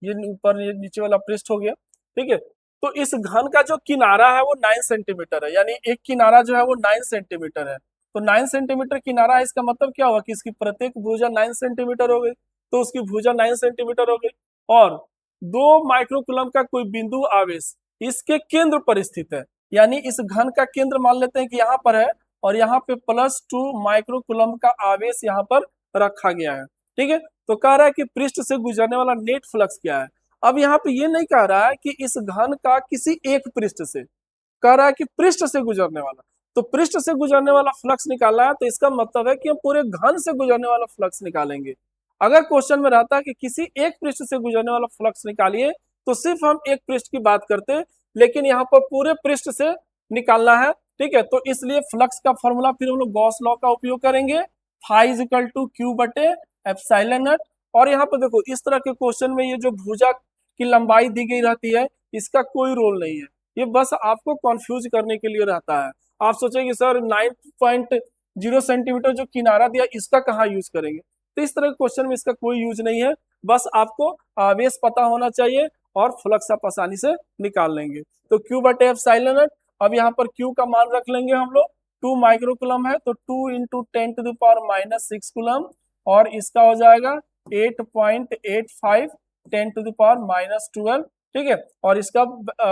ये ऊपर ये नीचे वाला पृष्ठ हो गया, ठीक है। तो इस घन का जो किनारा है वो 9 सेंटीमीटर है, यानी एक किनारा जो है वो 9 सेंटीमीटर है। तो 9 सेंटीमीटर किनारा है, इसका मतलब क्या हुआ कि इसकी प्रत्येक भुजा 9 सेंटीमीटर हो गई, तो उसकी भुजा 9 सेंटीमीटर हो गई। और 2 माइक्रोकूलम का कोई बिंदु आवेश इसके केंद्र पर स्थित है, यानी इस घन का केंद्र मान लेते हैं कि यहाँ पर है, और यहाँ पे +2 माइक्रोकूलम का आवेश यहाँ पर रखा गया है, ठीक है। तो कह रहा है कि पृष्ठ से गुजरने वाला नेट फ्लक्स क्या है। अब यहाँ पे ये नहीं कह रहा है कि इस घन का किसी एक पृष्ठ से, कह रहा है कि पृष्ठ से गुजरने वाला। तो पृष्ठ से गुजरने वाला फ्लक्स निकालना है, तो इसका मतलब है कि हम पूरे घन से गुजरने वाला फ्लक्स निकालेंगे। अगर क्वेश्चन में रहता है कि किसी एक पृष्ठ से गुजरने वाला फ्लक्स निकालिए, तो सिर्फ हम एक पृष्ठ की बात करते, लेकिन यहाँ पर पूरे पृष्ठ से निकालना है, ठीक है। तो इसलिए फ्लक्स का फॉर्मूला फिर हम लोग गॉस लॉ का उपयोग करेंगे, φ=q/ε0। और यहाँ पर देखो, इस तरह के क्वेश्चन में ये जो भुजा की लंबाई दी गई रहती है, इसका कोई रोल नहीं है, ये बस आपको कंफ्यूज करने के लिए रहता है। आप सोचेंगे सर 9.0 सेंटीमीटर जो किनारा दिया, इसका कहाँ यूज करेंगे, तो इस तरह के क्वेश्चन में इसका कोई यूज नहीं है। बस आपको आवेश पता होना चाहिए और फ्लक्स आप आसानी से निकाल लेंगे। तो q/ε0, अब यहाँ पर q का मान रख लेंगे हम लोग, 2 माइक्रोकूलम है, तो 2 × 10⁻⁻6 कूलम, और इसका हो जाएगा 8.85 10⁻12, ठीक है। और इसका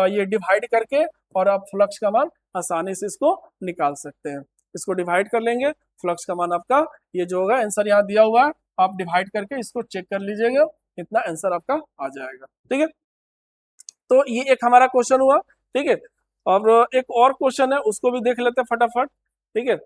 ये डिवाइड करके और आप फ्लक्स का मान आसानी से इसको निकाल सकते हैं। इसको डिवाइड कर लेंगे, फ्लक्स का मान आपका ये जो होगा, आंसर यहाँ दिया हुआ है, आप डिवाइड करके इसको चेक कर लीजिएगा, इतना आंसर आपका आ जाएगा, ठीक है। तो ये एक हमारा क्वेश्चन हुआ, ठीक है। अब एक और क्वेश्चन है, उसको भी देख लेते हैं फटाफट, ठीक है।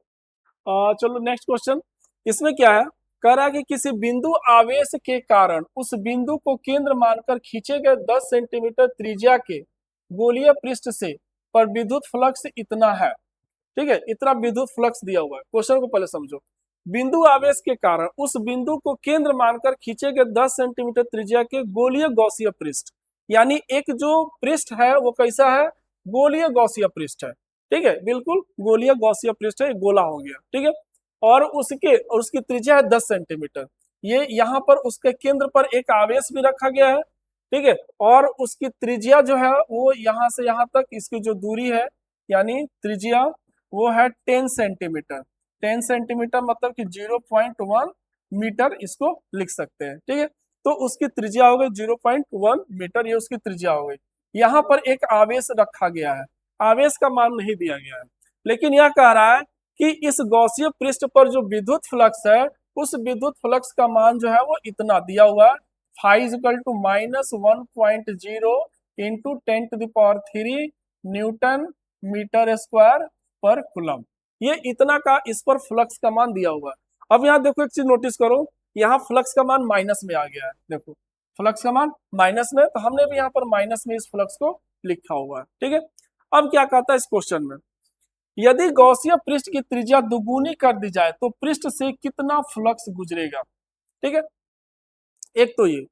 चलो नेक्स्ट क्वेश्चन, इसमें क्या है, कह रहा है कि किसी बिंदु आवेश के कारण उस बिंदु को केंद्र मानकर खींचे गए 10 सेंटीमीटर त्रिज्या के गोलीय पृष्ठ से पर विद्युत फ्लक्स इतना है, ठीक है। इतना विद्युत फ्लक्स दिया हुआ है। क्वेश्चन को पहले समझो, बिंदु आवेश के कारण उस बिंदु को केंद्र मानकर खींचे गए 10 सेंटीमीटर त्रिज्या के गोलीय गॉसिय पृष्ठ, यानी एक जो पृष्ठ है वो कैसा है, गोलीय गॉसिय पृष्ठ है, ठीक है। बिल्कुल गोलीय गॉसिय पृष्ठ है, गोला हो गया, ठीक है। और उसकी त्रिज्या है 10 सेंटीमीटर। ये यहाँ पर उसके केंद्र पर एक आवेश भी रखा गया है, ठीक है। और उसकी त्रिज्या जो है वो यहाँ से यहाँ तक इसकी जो दूरी है, यानी त्रिज्या वो है 10 सेंटीमीटर। 10 सेंटीमीटर मतलब कि 0.1 मीटर इसको लिख सकते हैं, ठीक है। तो उसकी त्रिज्या हो गई 0.1 मीटर, ये उसकी त्रिज्या हो गई। यहाँ पर एक आवेश रखा गया है, आवेश का मान नहीं दिया गया है, लेकिन यह कह रहा है कि इस गॉसिय पृष्ठ पर जो विद्युत फ्लक्स है, उस विद्युत फ्लक्स का मान जो है वो इतना दिया हुआ है, φ=-1.0 × 10⁻³ न्यूटन मीटर स्क्वायर पर कूलम। ये इतना का इस पर फ्लक्स का मान दिया हुआ है। अब यहाँ देखो एक चीज नोटिस करो, यहाँ फ्लक्स का मान माइनस में आ गया है, देखो फ्लक्स का मान माइनस में, तो हमने भी यहाँ पर माइनस में इस फ्लक्स को लिखा हुआ है, ठीक है। अब क्या कहता है इस क्वेश्चन में, यदि गॉसिय पृष्ठ की त्रिज्या दुगुनी कर दी जाए तो पृष्ठ से कितना फ्लक्स गुजरेगा, ठीक है। एक तो ये,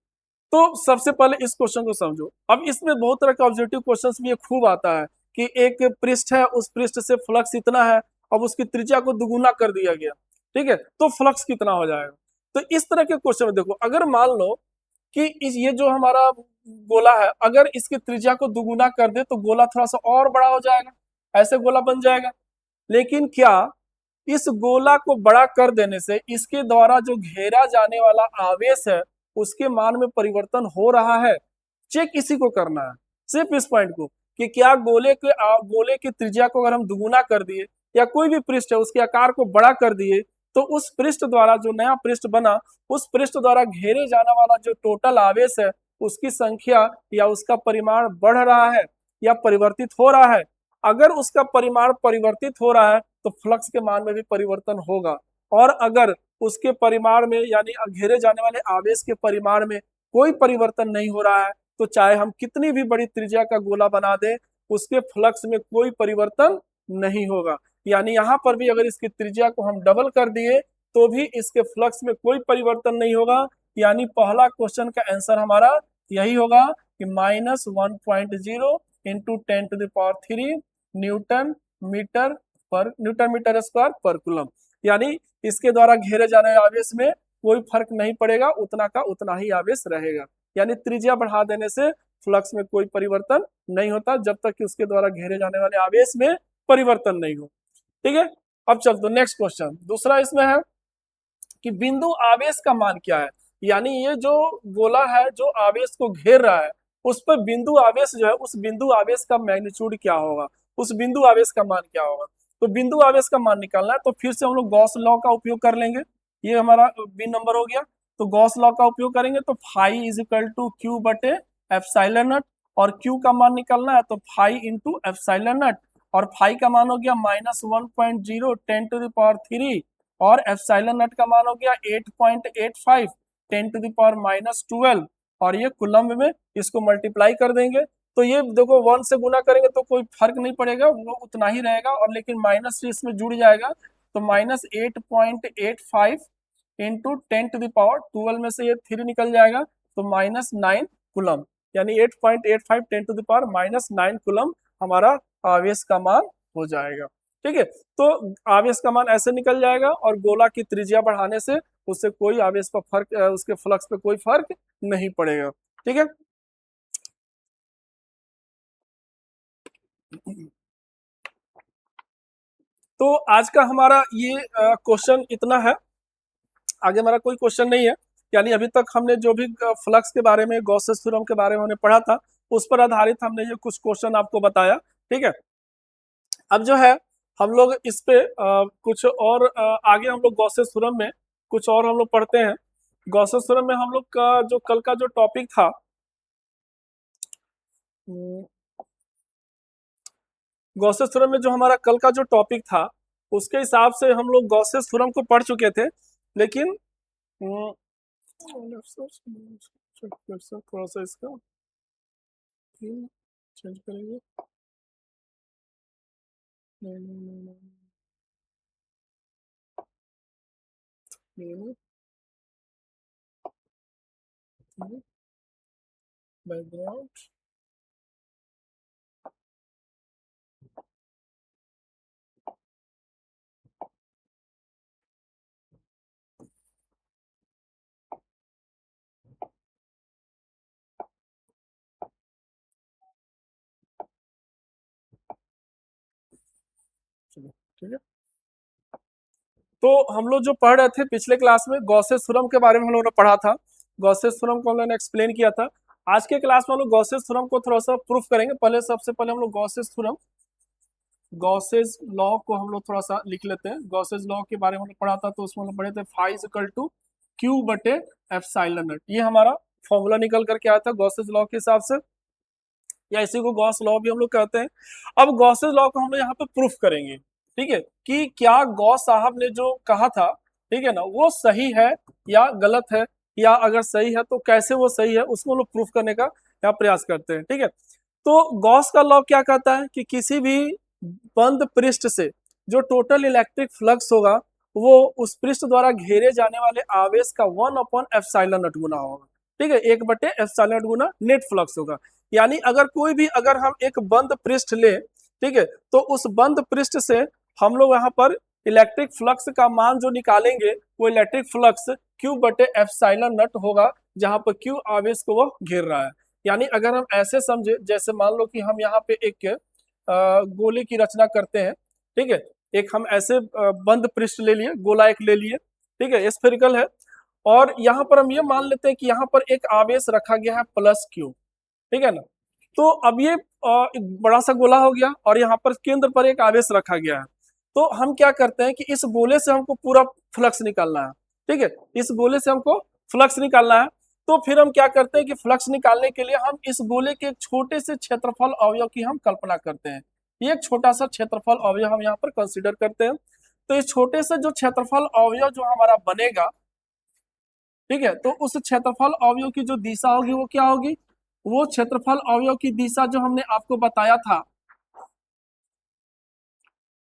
तो सबसे पहले इस क्वेश्चन को समझो। अब इसमें बहुत तरह का ऑब्जेक्टिव क्वेश्चंस भी खूब आता है कि एक पृष्ठ है, उस पृष्ठ से फ्लक्स इतना है, अब उसकी त्रिज्या को दुगुना कर दिया गया, ठीक है, तो फ्लक्स कितना हो जाएगा। तो इस तरह के क्वेश्चन में देखो, अगर मान लो कि ये जो हमारा गोला है, अगर इसकी त्रिज्या को दुगुना कर दे तो गोला थोड़ा सा और बड़ा हो जाएगा, ऐसे गोला बन जाएगा। लेकिन क्या इस गोला को बड़ा कर देने से इसके द्वारा जो घेरा जाने वाला आवेश है उसके मान में परिवर्तन हो रहा है, चेक इसी को करना है, सिर्फ इस पॉइंट को, कि क्या गोले की त्रिज्या को अगर हम दुगुना कर दिए या कोई भी पृष्ठ है उसके आकार को बड़ा कर दिए, तो उस पृष्ठ द्वारा जो नया पृष्ठ बना, उस पृष्ठ द्वारा घेरे जाने वाला जो टोटल आवेश है उसकी संख्या या उसका परिमाण बढ़ रहा है या परिवर्तित हो रहा है। अगर उसका परिमाण परिवर्तित हो रहा है तो फ्लक्स के मान में भी परिवर्तन होगा, और अगर उसके परिमाण में यानी घेरे जाने वाले आवेश के परिमाण में कोई परिवर्तन नहीं हो रहा है, तो चाहे हम कितनी भी बड़ी त्रिज्या का गोला बना दें उसके फ्लक्स में कोई परिवर्तन नहीं होगा। यानी यहाँ पर भी अगर इसकी त्रिज्या को हम डबल कर दिए तो भी इसके फ्लक्स में कोई परिवर्तन नहीं होगा। यानी पहला क्वेश्चन का आंसर हमारा यही होगा कि -1.0 इंटू 10⁻³ न्यूटन मीटर स्क्वायर पर कूलम। यानी इसके द्वारा घेरे जाने वाले आवेश में कोई फर्क नहीं पड़ेगा, उतना का उतना ही आवेश रहेगा। यानी त्रिज्या बढ़ा देने से फ्लक्स में कोई परिवर्तन नहीं होता जब तक कि उसके द्वारा घेरे जाने वाले आवेश में परिवर्तन नहीं हो। ठीक है, अब चल तो नेक्स्ट क्वेश्चन दूसरा इसमें है कि बिंदु आवेश का मान क्या है। यानी ये जो गोला है जो आवेश को घेर रहा है उस पर बिंदु आवेश जो है उस बिंदु आवेश का मैग्नीट्यूड क्या होगा, उस बिंदु आवेश का मान क्या होगा। तो बिंदु आवेश का मान निकालना है तो फिर से हम लोग गॉस लॉ का उपयोग कर लेंगे। ये हमारा बी नंबर हो गया, तो गॉस लॉ का उपयोग करेंगे तो phi is equal to Q बटे एप्सिलॉन नॉट, और क्यू का मान निकालना है तो फाई इंटू एप्सिलॉन नॉट, और फाई का मान हो गया -1.0 10⁻³ और एप्सिलॉन नॉट का मान हो गया 8.85 10⁻⁻12, और ये कूलम्ब में इसको मल्टीप्लाई कर देंगे तो ये देखो 1 से गुना करेंगे तो कोई फर्क नहीं पड़ेगा, वो उतना ही रहेगा, और लेकिन माइनस से इसमें जुड़ जाएगा तो -8.85 इंटू 10⁻12 में से ये 3 निकल जाएगा तो -9 कूलम्ब। यानी 8.85 10⁻⁻9 कूलम्ब हमारा आवेश का मान हो जाएगा। ठीक है, तो आवेश का मान ऐसे निकल जाएगा और गोला की त्रिज्या बढ़ाने से उससे कोई आवेश पर फर्क, उसके फ्लक्स पे कोई फर्क नहीं पड़ेगा। ठीक है, तो आज का हमारा ये क्वेश्चन इतना है, आगे हमारा कोई क्वेश्चन नहीं है। यानी अभी तक हमने जो भी फ्लक्स के बारे में गॉसेस थ्योरम के बारे में हमने पढ़ा था उस पर आधारित हमने ये कुछ क्वेश्चन आपको बताया। ठीक है, अब जो है हम लोग इस पे कुछ और आगे हम लोग गॉसेस थ्योरम में कुछ और हम लोग पढ़ते हैं। गॉसेस थ्योरम में हम लोग का जो कल का जो टॉपिक था, गॉसेस थ्योरम में जो हमारा कल का जो टॉपिक था उसके हिसाब से हम लोग गॉसेस थ्योरम को पढ़ चुके थे, लेकिन थोड़ा सा इसका चेंज करेंगे। बैकग्राउंड ठीक है, तो हम लोग जो पढ़ रहे थे पिछले क्लास में गॉसेस थ्योरम के बारे में हम लोगों ने पढ़ा था, गॉसेस थ्योरम को हम लोगों ने एक्सप्लेन किया था। आज के क्लास में हम लोग गॉसेस थ्योरम को थोड़ा सा प्रूफ करेंगे। पहले सबसे पहले हम लोग गॉसेस थ्योरम, गॉसेस लॉ को हम लोग थोड़ा सा लिख लेते हैं। गॉसेस लॉ के बारे में हमने पढ़ा था तो उसमें हम लोग पढ़े थे phi is equal to Q बटे एप्सिलॉन नॉट, ये हमारा फॉर्मूला निकल करके आया था गॉसेस लॉ के हिसाब से, या इसी को गॉस लॉ भी हम लोग कहते हैं। अब गॉसेस लॉ को हम लोग यहाँ पे प्रूफ करेंगे। ठीक है, कि क्या गॉस साहब ने जो कहा था, ठीक है ना, वो सही है या गलत है, या अगर सही है तो कैसे वो सही है, उसको हम लोग प्रूफ करने का यहाँ प्रयास करते हैं। ठीक है, तो गॉस का लॉ क्या कहता है कि किसी भी बंद पृष्ठ से जो टोटल इलेक्ट्रिक फ्लक्स होगा वो उस पृष्ठ द्वारा घेरे जाने वाले आवेश का 1/एप्सिलॉन नॉट गुना होगा। ठीक है, 1/एप्सिलॉन नॉट गुना नेट फ्लक्स होगा। यानी अगर हम एक बंद पृष्ठ ले, ठीक है, तो उस बंद पृष्ठ से हम लोग यहाँ पर इलेक्ट्रिक फ्लक्स का मान जो निकालेंगे वो इलेक्ट्रिक फ्लक्स Q/एप्सिलॉन नॉट होगा, जहां पर Q आवेश को वो घेर रहा है। यानी अगर हम ऐसे समझे, जैसे मान लो कि हम यहाँ पे एक गोले की रचना करते हैं। ठीक है, एक हम ऐसे बंद पृष्ठ ले लिए, गोला एक ले लिए, ठीक है, स्फेरिकल है, और यहाँ पर हम ये मान लेते हैं कि यहाँ पर एक आवेश रखा गया है +Q। ठीक है ना, तो अब ये एक बड़ा सा गोला हो गया और यहाँ पर केंद्र पर एक आवेश रखा गया है। तो हम क्या करते हैं कि इस गोले से हमको पूरा फ्लक्स निकालना है। ठीक है, इस गोले से हमको फ्लक्स निकालना है, तो फिर हम क्या करते हैं कि फ्लक्स निकालने के लिए हम इस गोले के एक छोटे से क्षेत्रफल अवयव की हम कल्पना करते हैं। ये एक छोटा सा क्षेत्रफल अवयव हम यहाँ पर कंसिडर करते हैं। तो इस छोटे से जो क्षेत्रफल अवयव जो हमारा बनेगा, ठीक है, तो उस क्षेत्रफल अवयव की जो दिशा होगी वो क्या होगी, वो क्षेत्रफल अवयव की दिशा जो हमने आपको बताया था,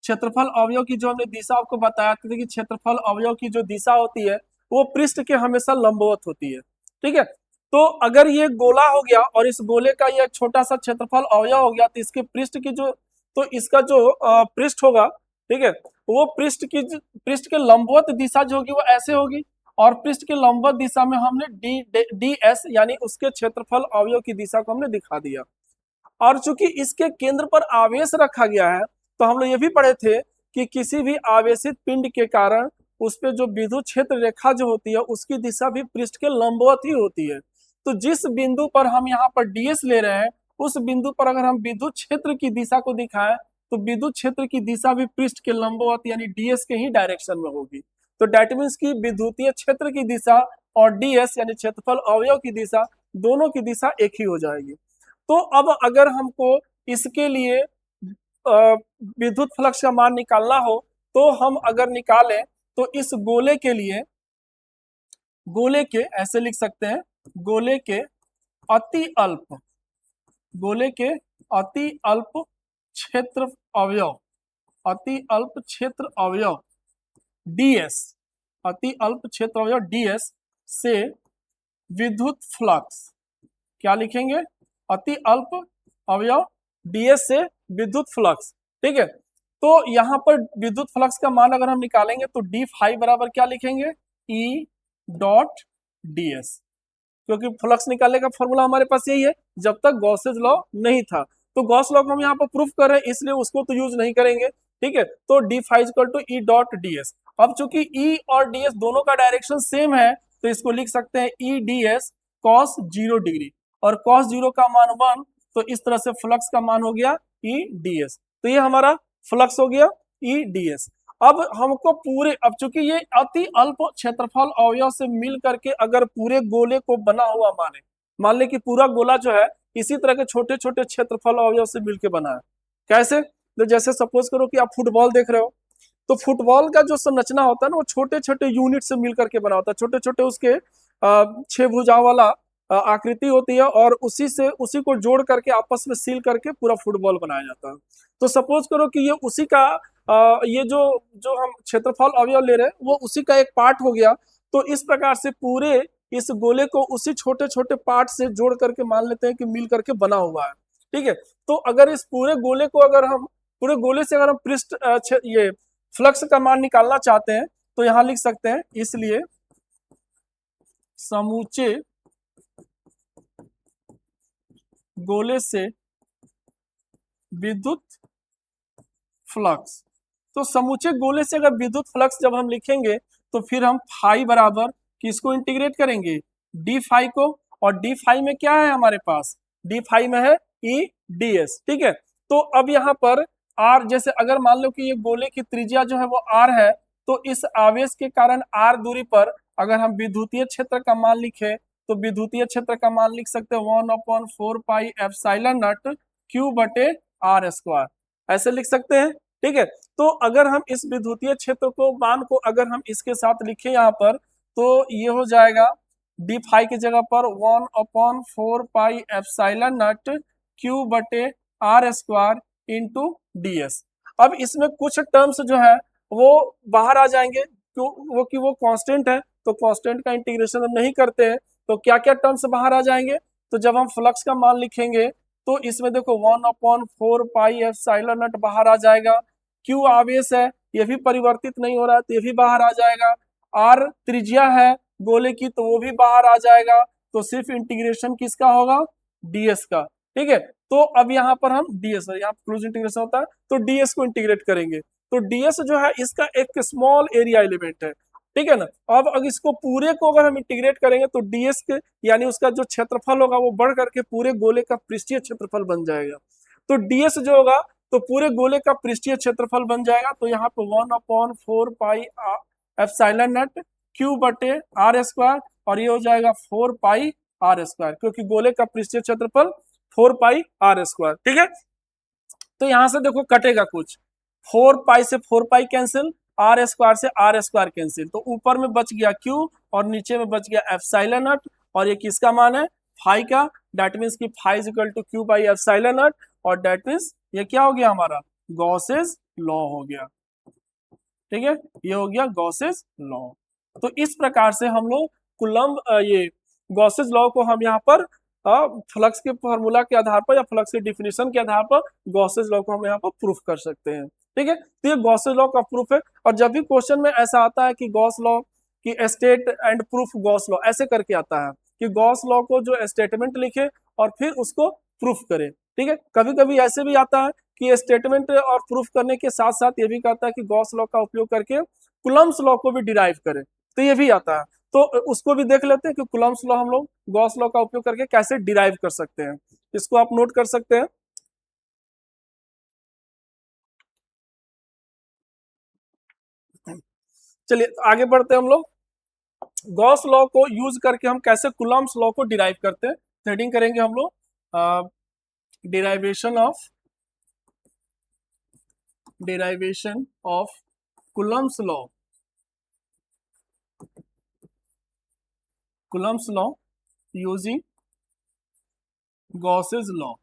क्षेत्रफल अवयव की जो हमने दिशा आपको बताया था कि क्षेत्रफल अवयव की जो दिशा होती है वो पृष्ठ के हमेशा लंबवत होती है। ठीक है, तो अगर ये गोला हो गया और इस गोले का ये छोटा सा क्षेत्रफल अवयव हो गया तो इसके पृष्ठ की जो, तो इसका जो पृष्ठ होगा, ठीक है, वो पृष्ठ के लंबवत दिशा जो होगी वो ऐसे होगी, और पृष्ठ के लंबवत दिशा में हमने डी एस यानी उसके क्षेत्रफल अवयव की दिशा को हमने दिखा दिया। और चूंकि इसके केंद्र पर आवेश रखा गया है, तो हम लोग ये भी पढ़े थे कि किसी भी आवेशित पिंड के कारण उस पे जो विद्युत क्षेत्र रेखा जो होती है उसकी दिशा भी पृष्ठ के लंबवत ही होती है। तो जिस बिंदु पर हम यहाँ पर डीएस ले रहे हैं उस बिंदु पर अगर हम विद्युत क्षेत्र की दिशा को दिखाएं तो विद्युत क्षेत्र की दिशा भी पृष्ठ के लंबवत यानी डीएस के ही डायरेक्शन में होगी। तो डेट मीन्स की विद्युतीय क्षेत्र की दिशा और डीएस यानी क्षेत्रफल अवयव की दिशा, दोनों की दिशा एक ही हो जाएगी। तो अब अगर हमको इसके लिए विद्युत फ्लक्स का मान निकालना हो तो हम अगर निकालें तो इस गोले के लिए, गोले के ऐसे लिख सकते हैं, गोले के अति अल्प, गोले के अति अल्प क्षेत्र अवयव, अति अल्प क्षेत्र अवयव डीएस, अति अल्प क्षेत्र अवयव डीएस से विद्युत फ्लक्स, क्या लिखेंगे, अति अल्प अवयव डीएस से विद्युत फ्लक्स। ठीक है, तो यहाँ पर विद्युत फ्लक्स का मान अगर हम निकालेंगे तो डी फाइव बराबर क्या लिखेंगे, ई डॉट डीएस, क्योंकि फ्लक्स निकालने का फॉर्मूला हमारे पास यही है जब तक गॉसेज लॉ नहीं था। तो गॉस लॉ को हम यहाँ पर प्रूफ कर रहे हैं इसलिए उसको तो यूज नहीं करेंगे। ठीक है, तो D phi equal to E dot DS. अब चूंकि ई और डीएस दोनों का डायरेक्शन सेम है तो इसको लिख सकते हैं ई डीएस कॉस 0 डिग्री, और कॉस 0 का मान 1, तो इस तरह से फ्लक्स का मान हो गया ई डीएस। तो ये हमारा फ्लक्स हो गया ई डीएस। अब हमको पूरे, अब चूंकि ये अति अल्प क्षेत्रफल अवयव से मिल करके अगर पूरे गोले को बना हुआ माने, मान ले कि पूरा गोला जो है इसी तरह के छोटे छोटे क्षेत्रफल अवयव से मिलकर बना है। कैसे, तो जैसे सपोज करो कि आप फुटबॉल देख रहे हो, तो फुटबॉल का जो संरचना होता है ना वो छोटे छोटे यूनिट से मिल करके बना होता है, छोटे छोटे उसके 6 भुजाओं वाला आकृति होती है, और उसी को जोड़ करके आपस में सील करके पूरा फुटबॉल बनाया जाता है। तो सपोज करो कि ये उसी का ये जो जो हम क्षेत्रफल अवयव ले रहे हैं वो उसी का एक पार्ट हो गया। तो इस प्रकार से पूरे इस गोले को उसी छोटे छोटे पार्ट से जोड़ करके मान लेते हैं कि मिल करके बना हुआ है। ठीक है, तो अगर इस पूरे गोले को अगर हम, पूरे गोले से अगर हम पृष्ठ ये फ्लक्स का मान निकालना चाहते हैं तो यहां लिख सकते हैं, इसलिए समूचे गोले से विद्युत फ्लक्स, तो समूचे गोले से अगर विद्युत फ्लक्स जब हम लिखेंगे तो फिर हम फाई बराबर किसको इंटीग्रेट करेंगे, डी फाई को, और डी फाई में क्या है हमारे पास, डी फाई में है ई डी एस। ठीक है, तो अब यहाँ पर आर, जैसे अगर मान लो कि ये गोले की त्रिज्या जो है वो आर है, तो इस आवेश के कारण आर दूरी पर अगर हम विद्युतीय क्षेत्र का मान लिखे तो विद्युतीय क्षेत्र का मान लिख सकते हैं 1/4 पाई एप्सिलॉन नॉट क्यू बटे आर स्क्वायर, ऐसे लिख सकते हैं। ठीक है, तो अगर हम इस विद्युतीय क्षेत्र को मान को अगर हम इसके साथ लिखें यहाँ पर तो ये हो जाएगा डी फाई की जगह पर 1/4 पाई एप्सिलॉन नॉट क्यू बटे R square into D S. अब इसमें कुछ टर्म्स जो है वो बाहर आ जाएंगे, क्यों, वो कांस्टेंट है तो कांस्टेंट का इंटीग्रेशन हम नहीं करते हैं, तो क्या क्या टर्म्स बाहर आ जाएंगे, तो जब हम फ्लक्स का मान लिखेंगे तो इसमें देखो 1/4 पाई एप्सिलॉन नॉट बाहर आ जाएगा, क्यू आवेश है ये भी परिवर्तित नहीं हो रहा है तो ये भी बाहर आ जाएगा, आर त्रिज्या है गोले की तो वो भी बाहर आ जाएगा, तो सिर्फ इंटीग्रेशन किसका होगा, डीएस का। ठीक है, तो अब यहाँ पर हम डीएस, यहाँ क्लोज इंटीग्रेशन होता है तो डीएस को इंटीग्रेट करेंगे, तो डीएस जो है इसका एक स्मॉल एरिया एलिमेंट है। ठीक है ना, अब अगर इसको पूरे को अगर हम इंटीग्रेट करेंगे तो डीएस के यानी उसका जो क्षेत्रफल होगा वो बढ़ करके पूरे गोले का पृष्ठीय क्षेत्रफल बन जाएगा। तो डीएस जो होगा तो पूरे गोले का पृष्ठीय क्षेत्रफल बन जाएगा, तो यहाँ पे 1/4 पाई एप्सिलॉन नॉट क्यू बटे आर स्क्वायर, और ये हो जाएगा 4 पाई आर स्क्वायर, क्योंकि गोले का पृष्ठीय क्षेत्रफल 4 पाई आर स्क्वायर। ठीक है, तो यहां से देखो कटेगा कुछ, 4 पाई से 4 पाई कैंसिल, आर स्क्वायर से आर स्क्वायर कैंसिल, तो ऊपर में बच गया क्यू और नीचे में बच गया एप्सिलॉन नॉट, और ये किसका मान है, फाई का, दैट मीन्स कि phi is equal to Q by epsilon naught, और दैट मीन्स ये क्या हो गया हमारा, गॉसेस लॉ हो गया। ठीक है, ये हो गया गॉसेस लॉ। तो इस प्रकार से हम लोग कुलम्ब ये गॉसेस लॉ को हम यहाँ पर फ्लक्स के फॉर्मूला के आधार पर या फ्लक्स के डिफिनेशन के आधार पर गॉसेस लॉ को हम यहाँ पर प्रूफ कर सकते हैं। ठीक है, तो ये गॉसेस लॉ का प्रूफ है। और जब भी क्वेश्चन में ऐसा आता है कि गॉस लॉ की state and proof Gauss law, ऐसे करके आता है कि गॉस लॉ को जो स्टेटमेंट लिखे और फिर उसको प्रूफ करे। ठीक है, कभी कभी ऐसे भी आता है कि स्टेटमेंट और प्रूफ करने के साथ साथ ये भी कहता है कि गॉस लॉ का उपयोग करके कुलम्ब्स लॉ को भी डिराइव करे, तो ये भी आता है। तो उसको भी देख लेते हैं कि कुलम्ब्स लॉ हम लोग गॉस लॉ का उपयोग करके कैसे डिराइव कर सकते हैं। इसको आप नोट कर सकते हैं। चलिए आगे बढ़ते हैं हम लोग। गॉस लॉ को यूज करके हम कैसे कुलम्ब्स लॉ को डिराइव करते हैं, हेडिंग करेंगे हम लोग derivation of Coulomb's law, Coulomb's law using Gauss's law.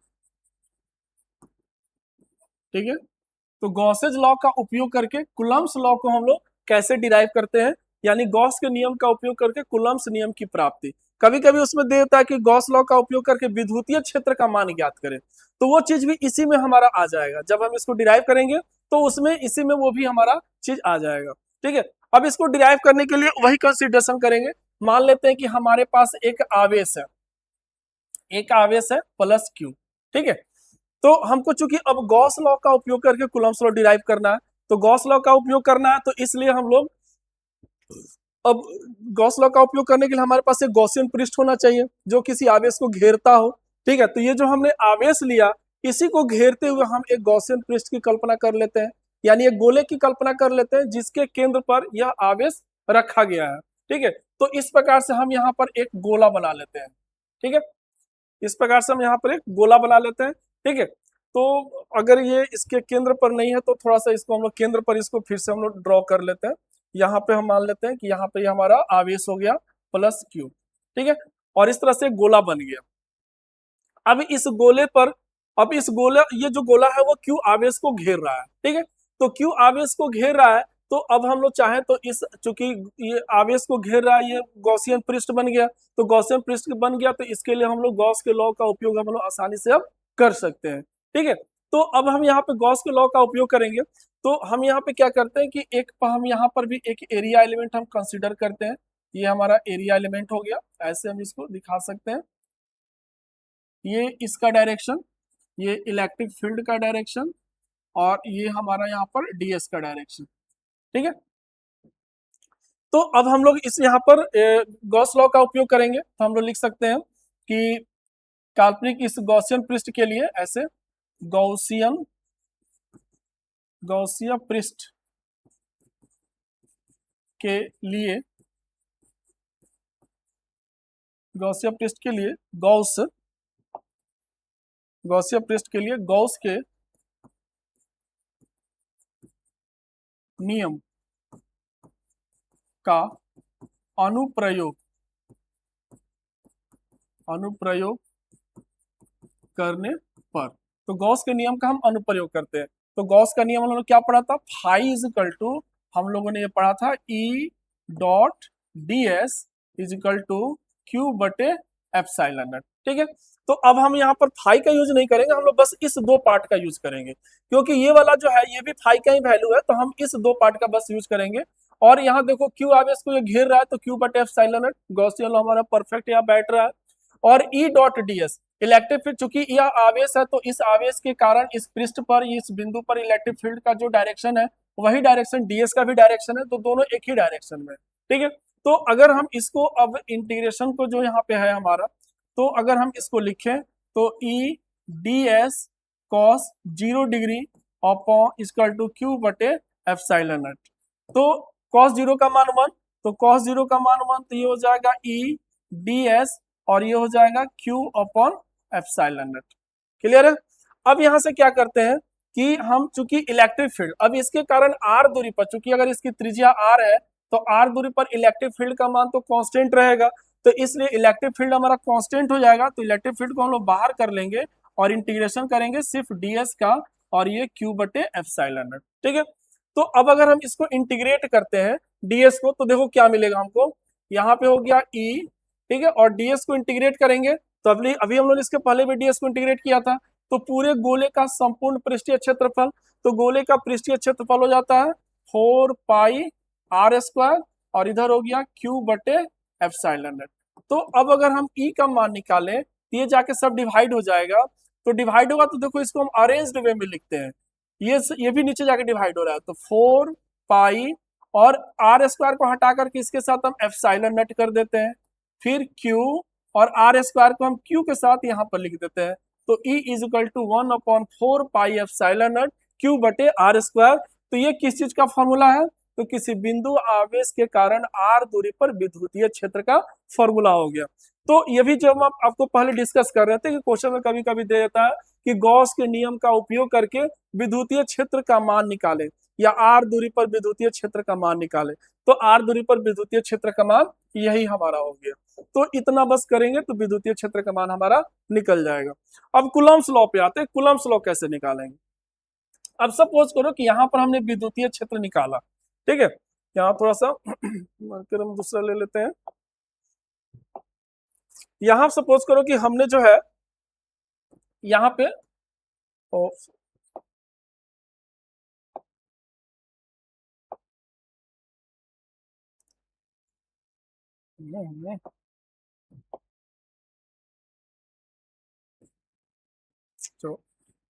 ठीक है, तो गॉसेज लॉ का उपयोग करके कुलम्ब्स लॉ को हम लोग कैसे डिराइव करते हैं, यानी गॉस के नियम का उपयोग करके कुलम्ब्स नियम की प्राप्ति। कभी कभी उसमें देता है कि गॉस लॉ का उपयोग करके विद्युतीय क्षेत्र का मान ज्ञात करें, तो वो चीज भी इसी में हमारा आ जाएगा। जब हम इसको डिराइव करेंगे तो उसमें इसी में वो भी हमारा चीज आ जाएगा। ठीक है, अब इसको डिराइव करने के लिए वही कंसिडरेशन करेंगे। मान लेते हैं कि हमारे पास एक आवेश है, एक आवेश है प्लस क्यू। ठीक है, तो हमको चूंकि अब गॉस लॉ का उपयोग करके कुलम्ब्स लॉ डिराइव करना है, तो गॉस लॉ का उपयोग करना है, तो इसलिए हम लोग अब गॉस लॉ का उपयोग करने के लिए हमारे पास एक गॉसियन पृष्ठ होना चाहिए जो किसी आवेश को घेरता हो। ठीक है, तो ये जो हमने आवेश लिया, इसी को घेरते हुए हम एक गॉसियन पृष्ठ की कल्पना कर लेते हैं, यानी एक गोले की कल्पना कर लेते हैं जिसके केंद्र पर यह आवेश रखा गया है। ठीक है, तो इस प्रकार से हम यहाँ पर एक गोला बना लेते हैं। ठीक है, इस प्रकार से हम यहाँ पर एक गोला बना लेते हैं। ठीक है, तो अगर ये इसके केंद्र पर नहीं है तो थोड़ा सा इसको हम लोग केंद्र पर इसको फिर से हम लोग ड्रॉ कर लेते हैं। यहाँ पे हम मान लेते हैं कि यहाँ पे ये हमारा आवेश हो गया प्लस क्यू। ठीक है, और इस तरह से गोला बन गया। अब इस गोले पर, अब इस गोला, ये जो गोला है वो क्यू आवेश को घेर रहा है। ठीक है, तो क्यू आवेश को घेर रहा है, तो अब हम लोग चाहें तो इस, चूंकि ये आवेश को घेर रहा है, ये गॉसियन पृष्ठ बन गया, तो गॉसियन पृष्ठ बन गया, तो इसके लिए हम लोग गॉस के लॉ का उपयोग हम लोग आसानी से अब कर सकते हैं। ठीक है, तो अब हम यहाँ पे गॉस के लॉ का उपयोग करेंगे, तो हम यहाँ पे क्या करते हैं कि एक हम यहाँ पर भी एक एरिया एलिमेंट हम कंसिडर करते हैं। ये हमारा एरिया एलिमेंट हो गया, ऐसे हम इसको दिखा सकते हैं। ये इसका डायरेक्शन, ये इलेक्ट्रिक फील्ड का डायरेक्शन, और ये हमारा यहाँ पर डीएस का डायरेक्शन। ठीक है, तो अब हम लोग इस यहाँ पर गॉस लॉ का उपयोग करेंगे, तो हम लोग लिख सकते हैं कि काल्पनिक इस गॉसियन पृष्ठ के लिए ऐसे गॉसियन गॉसियन पृष्ठ के लिए, गॉसियन पृष्ठ के लिए गॉसियन पृष्ठ के लिए गॉस के नियम का अनुप्रयोग अनुप्रयोग करने पर, तो गॉस के नियम का हम अनुप्रयोग करते हैं। तो गॉस का नियम हम लोगों ने क्या पढ़ा था, फाई इज इक्वल टू, हम लोगों ने ये पढ़ा था E dot D S is equal to Q बटे एप्सिलॉन नॉट। ठीक है, तो अब हम यहाँ पर फाई का यूज नहीं करेंगे, हम लोग बस इस दो पार्ट का यूज करेंगे, क्योंकि ये वाला जो है ये भी फाई का ही वैल्यू है, तो हम इस दो पार्ट का बस यूज करेंगे। और यहाँ देखो क्यू आवेश को ये घेर रहा है, तो क्यू बटे एप्सिलॉन नॉट, गॉसियन लॉ हमारा परफेक्ट यहाँ बैठ रहा है। और ई dot D S, electric field, चूंकि यह आवेश है तो इस आवेश के कारण इस पृष्ठ पर, इस बिंदु पर इलेक्ट्रिक फील्ड का जो डायरेक्शन है वही डायरेक्शन डीएस का भी डायरेक्शन है, तो दोनों एक ही डायरेक्शन में। ठीक है, तो अगर हम इसको अब इंटीग्रेशन को जो यहाँ पे है हमारा, तो अगर हम इसको लिखें तो E D S cos 0 degree upon equal to Q बटे एप्सिलॉन नॉट, तो कॉस 0 का मान 1, तो कॉस 0 का मान 1, तो ये हो जाएगा ई डी एस और ये हो जाएगा Q upon epsilon not. Clear है। अब यहां से क्या करते हैं कि हम, चूंकि इलेक्ट्रिक फील्ड, अब इसके कारण आर दूरी पर, चूंकि अगर इसकी त्रिज्या आर है तो आर दूरी पर इलेक्ट्रिक फील्ड का मान तो कांस्टेंट रहेगा, तो इसलिए इलेक्ट्रिक फील्ड हमारा कांस्टेंट हो जाएगा, तो इलेक्ट्रिक फील्ड को हम लोग बाहर कर लेंगे और इंटीग्रेशन करेंगे सिर्फ डीएस का और ये Q बटे एप्सिलॉन नॉट। ठीक है, तो अब अगर हम इसको इंटीग्रेट करते हैं ds को, तो देखो क्या मिलेगा हमको, यहाँ पे हो गया E, ठीक है, और ds को इंटीग्रेट करेंगे तो अभी अभी हम लोग इसके पहले भी ds को इंटीग्रेट किया था, तो पूरे गोले का संपूर्ण पृष्ठीय क्षेत्रफल, तो गोले का पृष्ठीय क्षेत्रफल हो जाता है 4 पाई r स्क्वायर, और इधर हो गया Q बटे एप्सिलॉन नॉट। तो अब अगर हम E का मान निकालें तो ये जाके सब डिवाइड हो जाएगा, तो डिवाइड होगा तो देखो इसको हम अरेंज्ड वे में लिखते हैं, ये भी नीचे जाके डिवाइड हो रहा है, तो 4 पाई और r स्क्वायर को हटा करके इसके साथ हम एप्सिलॉन नॉट कर देते हैं, फिर Q और r स्क्वायर को हम Q के साथ यहाँ पर लिख देते हैं, तो E is equal to 1/4 pi epsilon naught Q बटे r स्क्वायर। तो ये किस चीज का फॉर्मूला है, तो किसी बिंदु आवेश के कारण r दूरी पर विद्युतीय क्षेत्र का फॉर्मूला हो गया। तो ये भी जब हम आपको पहले डिस्कस कर रहे थे कि क्वेश्चन में कभी कभी दे देता है कि गॉस के नियम का उपयोग करके विद्युतीय क्षेत्र का मान निकाले, या r दूरी पर विद्युतीय क्षेत्र का मान निकाले, तो r दूरी पर विद्युतीय क्षेत्र का मान यही हमारा हो गया। तो इतना बस करेंगे तो विद्युतीय क्षेत्र का मान हमारा निकल जाएगा। अब कूलम्ब्स लॉ पे आते हैं, कूलम्ब्स लॉ कैसे निकालेंगे। अब सपोज करो कि यहाँ पर हमने विद्युतीय क्षेत्र निकाला, ठीक है, यहाँ थोड़ा सा मार्कर हम दूसरा ले लेते हैं। यहाँ सपोज करो कि हमने जो है यहाँ पे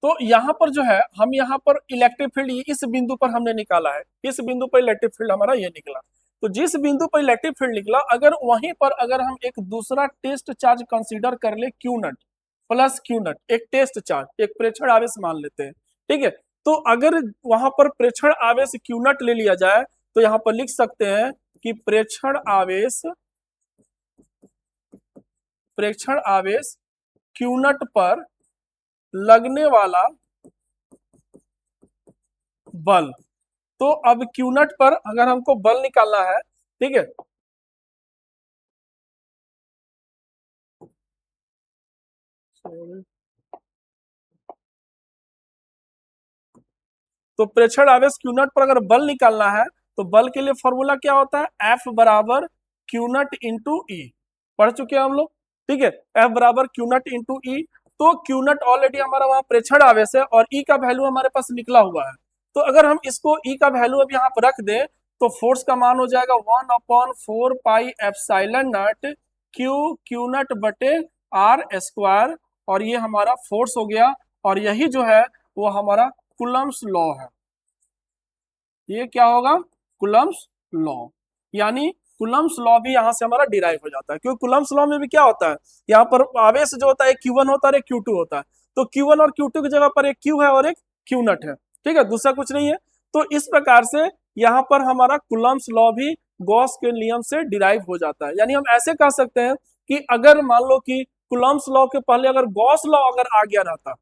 तो यहाँ पर जो है हम यहाँ पर इलेक्ट्रिक फील्ड इस बिंदु पर हमने निकाला है, इस बिंदु पर इलेक्ट्रिक फील्ड हमारा ये निकला। तो जिस बिंदु पर इलेक्ट्रिक फील्ड निकला, अगर वहीं पर अगर हम एक दूसरा टेस्ट चार्ज कंसीडर कर ले Q नट प्लस Q नट, एक टेस्ट चार्ज, एक प्रेक्षण आवेश मान लेते हैं, ठीक है, तो अगर वहां पर प्रेक्षण आवेश Q नट ले लिया जाए तो यहाँ पर लिख सकते हैं कि प्रेक्षण आवेश Q नट पर लगने वाला बल। तो अब Q नट पर अगर हमको बल निकालना है, ठीक है, तो प्रेक्षण आवेश Q नट पर अगर बल निकालना है तो बल के लिए फॉर्मूला क्या होता है, F बराबर Q नट इंटू ई, पढ़ चुके हैं हम लोग, ठीक है, F बराबर Q नट इंटू ई। तो Q नट ऑलरेडी हमारा वहां प्रेक्षण आवेश है और E का वैल्यू हमारे पास निकला हुआ है, तो अगर हम इसको E का वैल्यू अब यहाँ पर रख दें तो फोर्स का मान हो जाएगा 1/4 पाई एप्सिलॉन नट Q नट बटे R स्क्वायर, और ये हमारा फोर्स हो गया, और यही जो है वो हमारा कूलम्ब्स लॉ है। ये क्या होगा, कूलम्ब्स लॉ, यानी कूलम्ब्स लॉ भी यहाँ से हमारा डिराइव हो जाता है, क्योंकि कूलम्ब्स लॉ में भी क्या होता है, यहाँ पर आवेश जो होता है Q1 होता है, Q2 होता है, तो Q1 और Q2 की जगह पर एक Q है और एक Q नट है, ठीक है, दूसरा कुछ नहीं है। तो इस प्रकार से यहाँ पर हमारा कूलम्ब्स लॉ भी गॉस के नियम से डिराइव हो जाता है। यानी हम ऐसे कह सकते हैं कि अगर मान लो कि कूलम्ब्स लॉ के पहले अगर गॉस लॉ अगर आ गया रहता,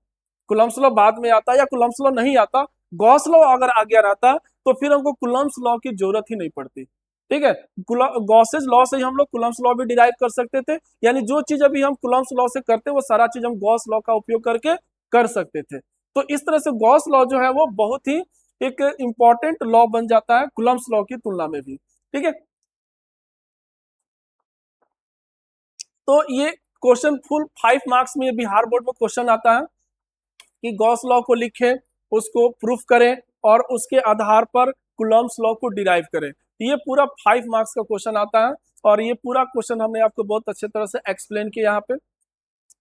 कूलम्ब्स लॉ बाद में आता या कूलम्ब्स लॉ नहीं आता, गॉस लॉ अगर आ गया रहता तो फिर हमको कूलम्ब्स लॉ की जरूरत ही नहीं पड़ती, ठीक है, गॉसेज लॉ से ही हम लोग कूलम्ब्स लॉ भी डिराइव कर सकते थे, यानी जो चीज अभी हम कूलम्ब्स लॉ से करते वो सारा चीज हम गॉस लॉ का उपयोग करके कर सकते थे। तो इस तरह से गॉस लॉ जो है वो बहुत ही एक इंपॉर्टेंट लॉ बन जाता है कूलम्ब्स लॉ की तुलना में भी, ठीक है। तो ये क्वेश्चन फुल 5 मार्क्स में बिहार बोर्ड में क्वेश्चन आता है कि गॉस लॉ को लिखें, उसको प्रूफ करें और उसके आधार पर कूलम्ब्स लॉ को डिराइव करें। ये पूरा 5 मार्क्स का क्वेश्चन आता है, और ये पूरा क्वेश्चन हमने आपको बहुत अच्छे तरह से एक्सप्लेन किया यहाँ पे।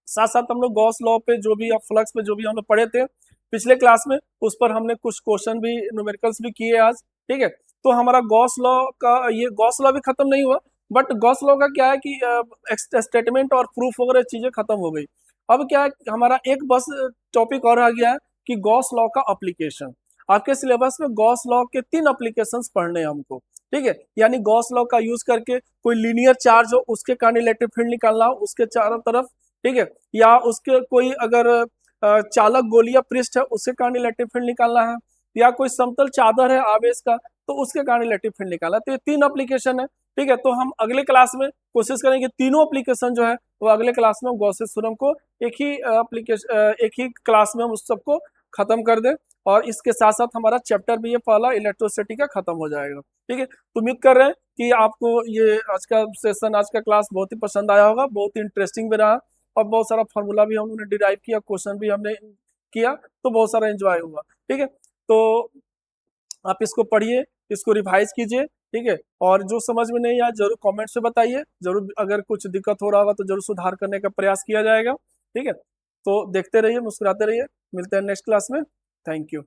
साथ साथ हम लोग गॉस लॉ पे जो भी फ्लक्स पे जो भी हम लोग पढ़े थे पिछले क्लास में, उस पर हमने कुछ क्वेश्चन भी न्यूमेरिकल्स भी किए आज, ठीक है। तो हमारा गॉस लॉ का ये गॉस लॉ भी खत्म नहीं हुआ, बट गॉस लॉ का क्या है कि स्टेटमेंट और प्रूफ वगैरह चीजें खत्म हो गई। अब क्या है, हमारा एक बस टॉपिक और आ गया है कि गॉस लॉ का अप्लीकेशन। आपके सिलेबस में गॉस लॉ के 3 अप्लीकेशंस पढ़ने हैं हमको, ठीक है, यानी गॉस लॉ का यूज करके कोई लीनियर चार्ज हो उसके कारण इलेक्ट्रिक फील्ड निकालना हो उसके चारों तरफ, ठीक है, या उसके कोई अगर चालक गोलीय पृष्ठ है उसके कारण इलेक्ट्रिक फील्ड निकालना है, या कोई समतल चादर है आवेश का तो उसके कारण इलेक्ट्रिक फील्ड निकालना है। तो ये 3 एप्लीकेशन है, ठीक है। तो हम अगले क्लास में कोशिश करेंगे तीनों एप्लीकेशन जो है वो अगले क्लास में गॉसेस थ्योरम को एक ही क्लास में हम उस सबको खत्म कर दें। और इसके साथ साथ हमारा चैप्टर भी ये पहला इलेक्ट्रोसिटी का खत्म हो जाएगा। ठीक है, तो उम्मीद कर रहे हैं कि आपको ये आज का सेशन, आज का क्लास बहुत ही पसंद आया होगा, बहुत ही इंटरेस्टिंग भी रहा, और बहुत सारा फार्मूला भी हमने डिराइव किया, क्वेश्चन भी हमने किया, तो बहुत सारा एंजॉय हुआ। ठीक है, तो आप इसको पढ़िए, इसको रिवाइज कीजिए। ठीक है, और जो समझ में नहीं आया जरूर कमेंट्स में बताइए, जरूर अगर कुछ दिक्कत हो रहा होगा तो जरूर सुधार करने का प्रयास किया जाएगा। ठीक है, तो देखते रहिए, मुस्कुराते रहिए, मिलते हैं नेक्स्ट क्लास में। Thank you.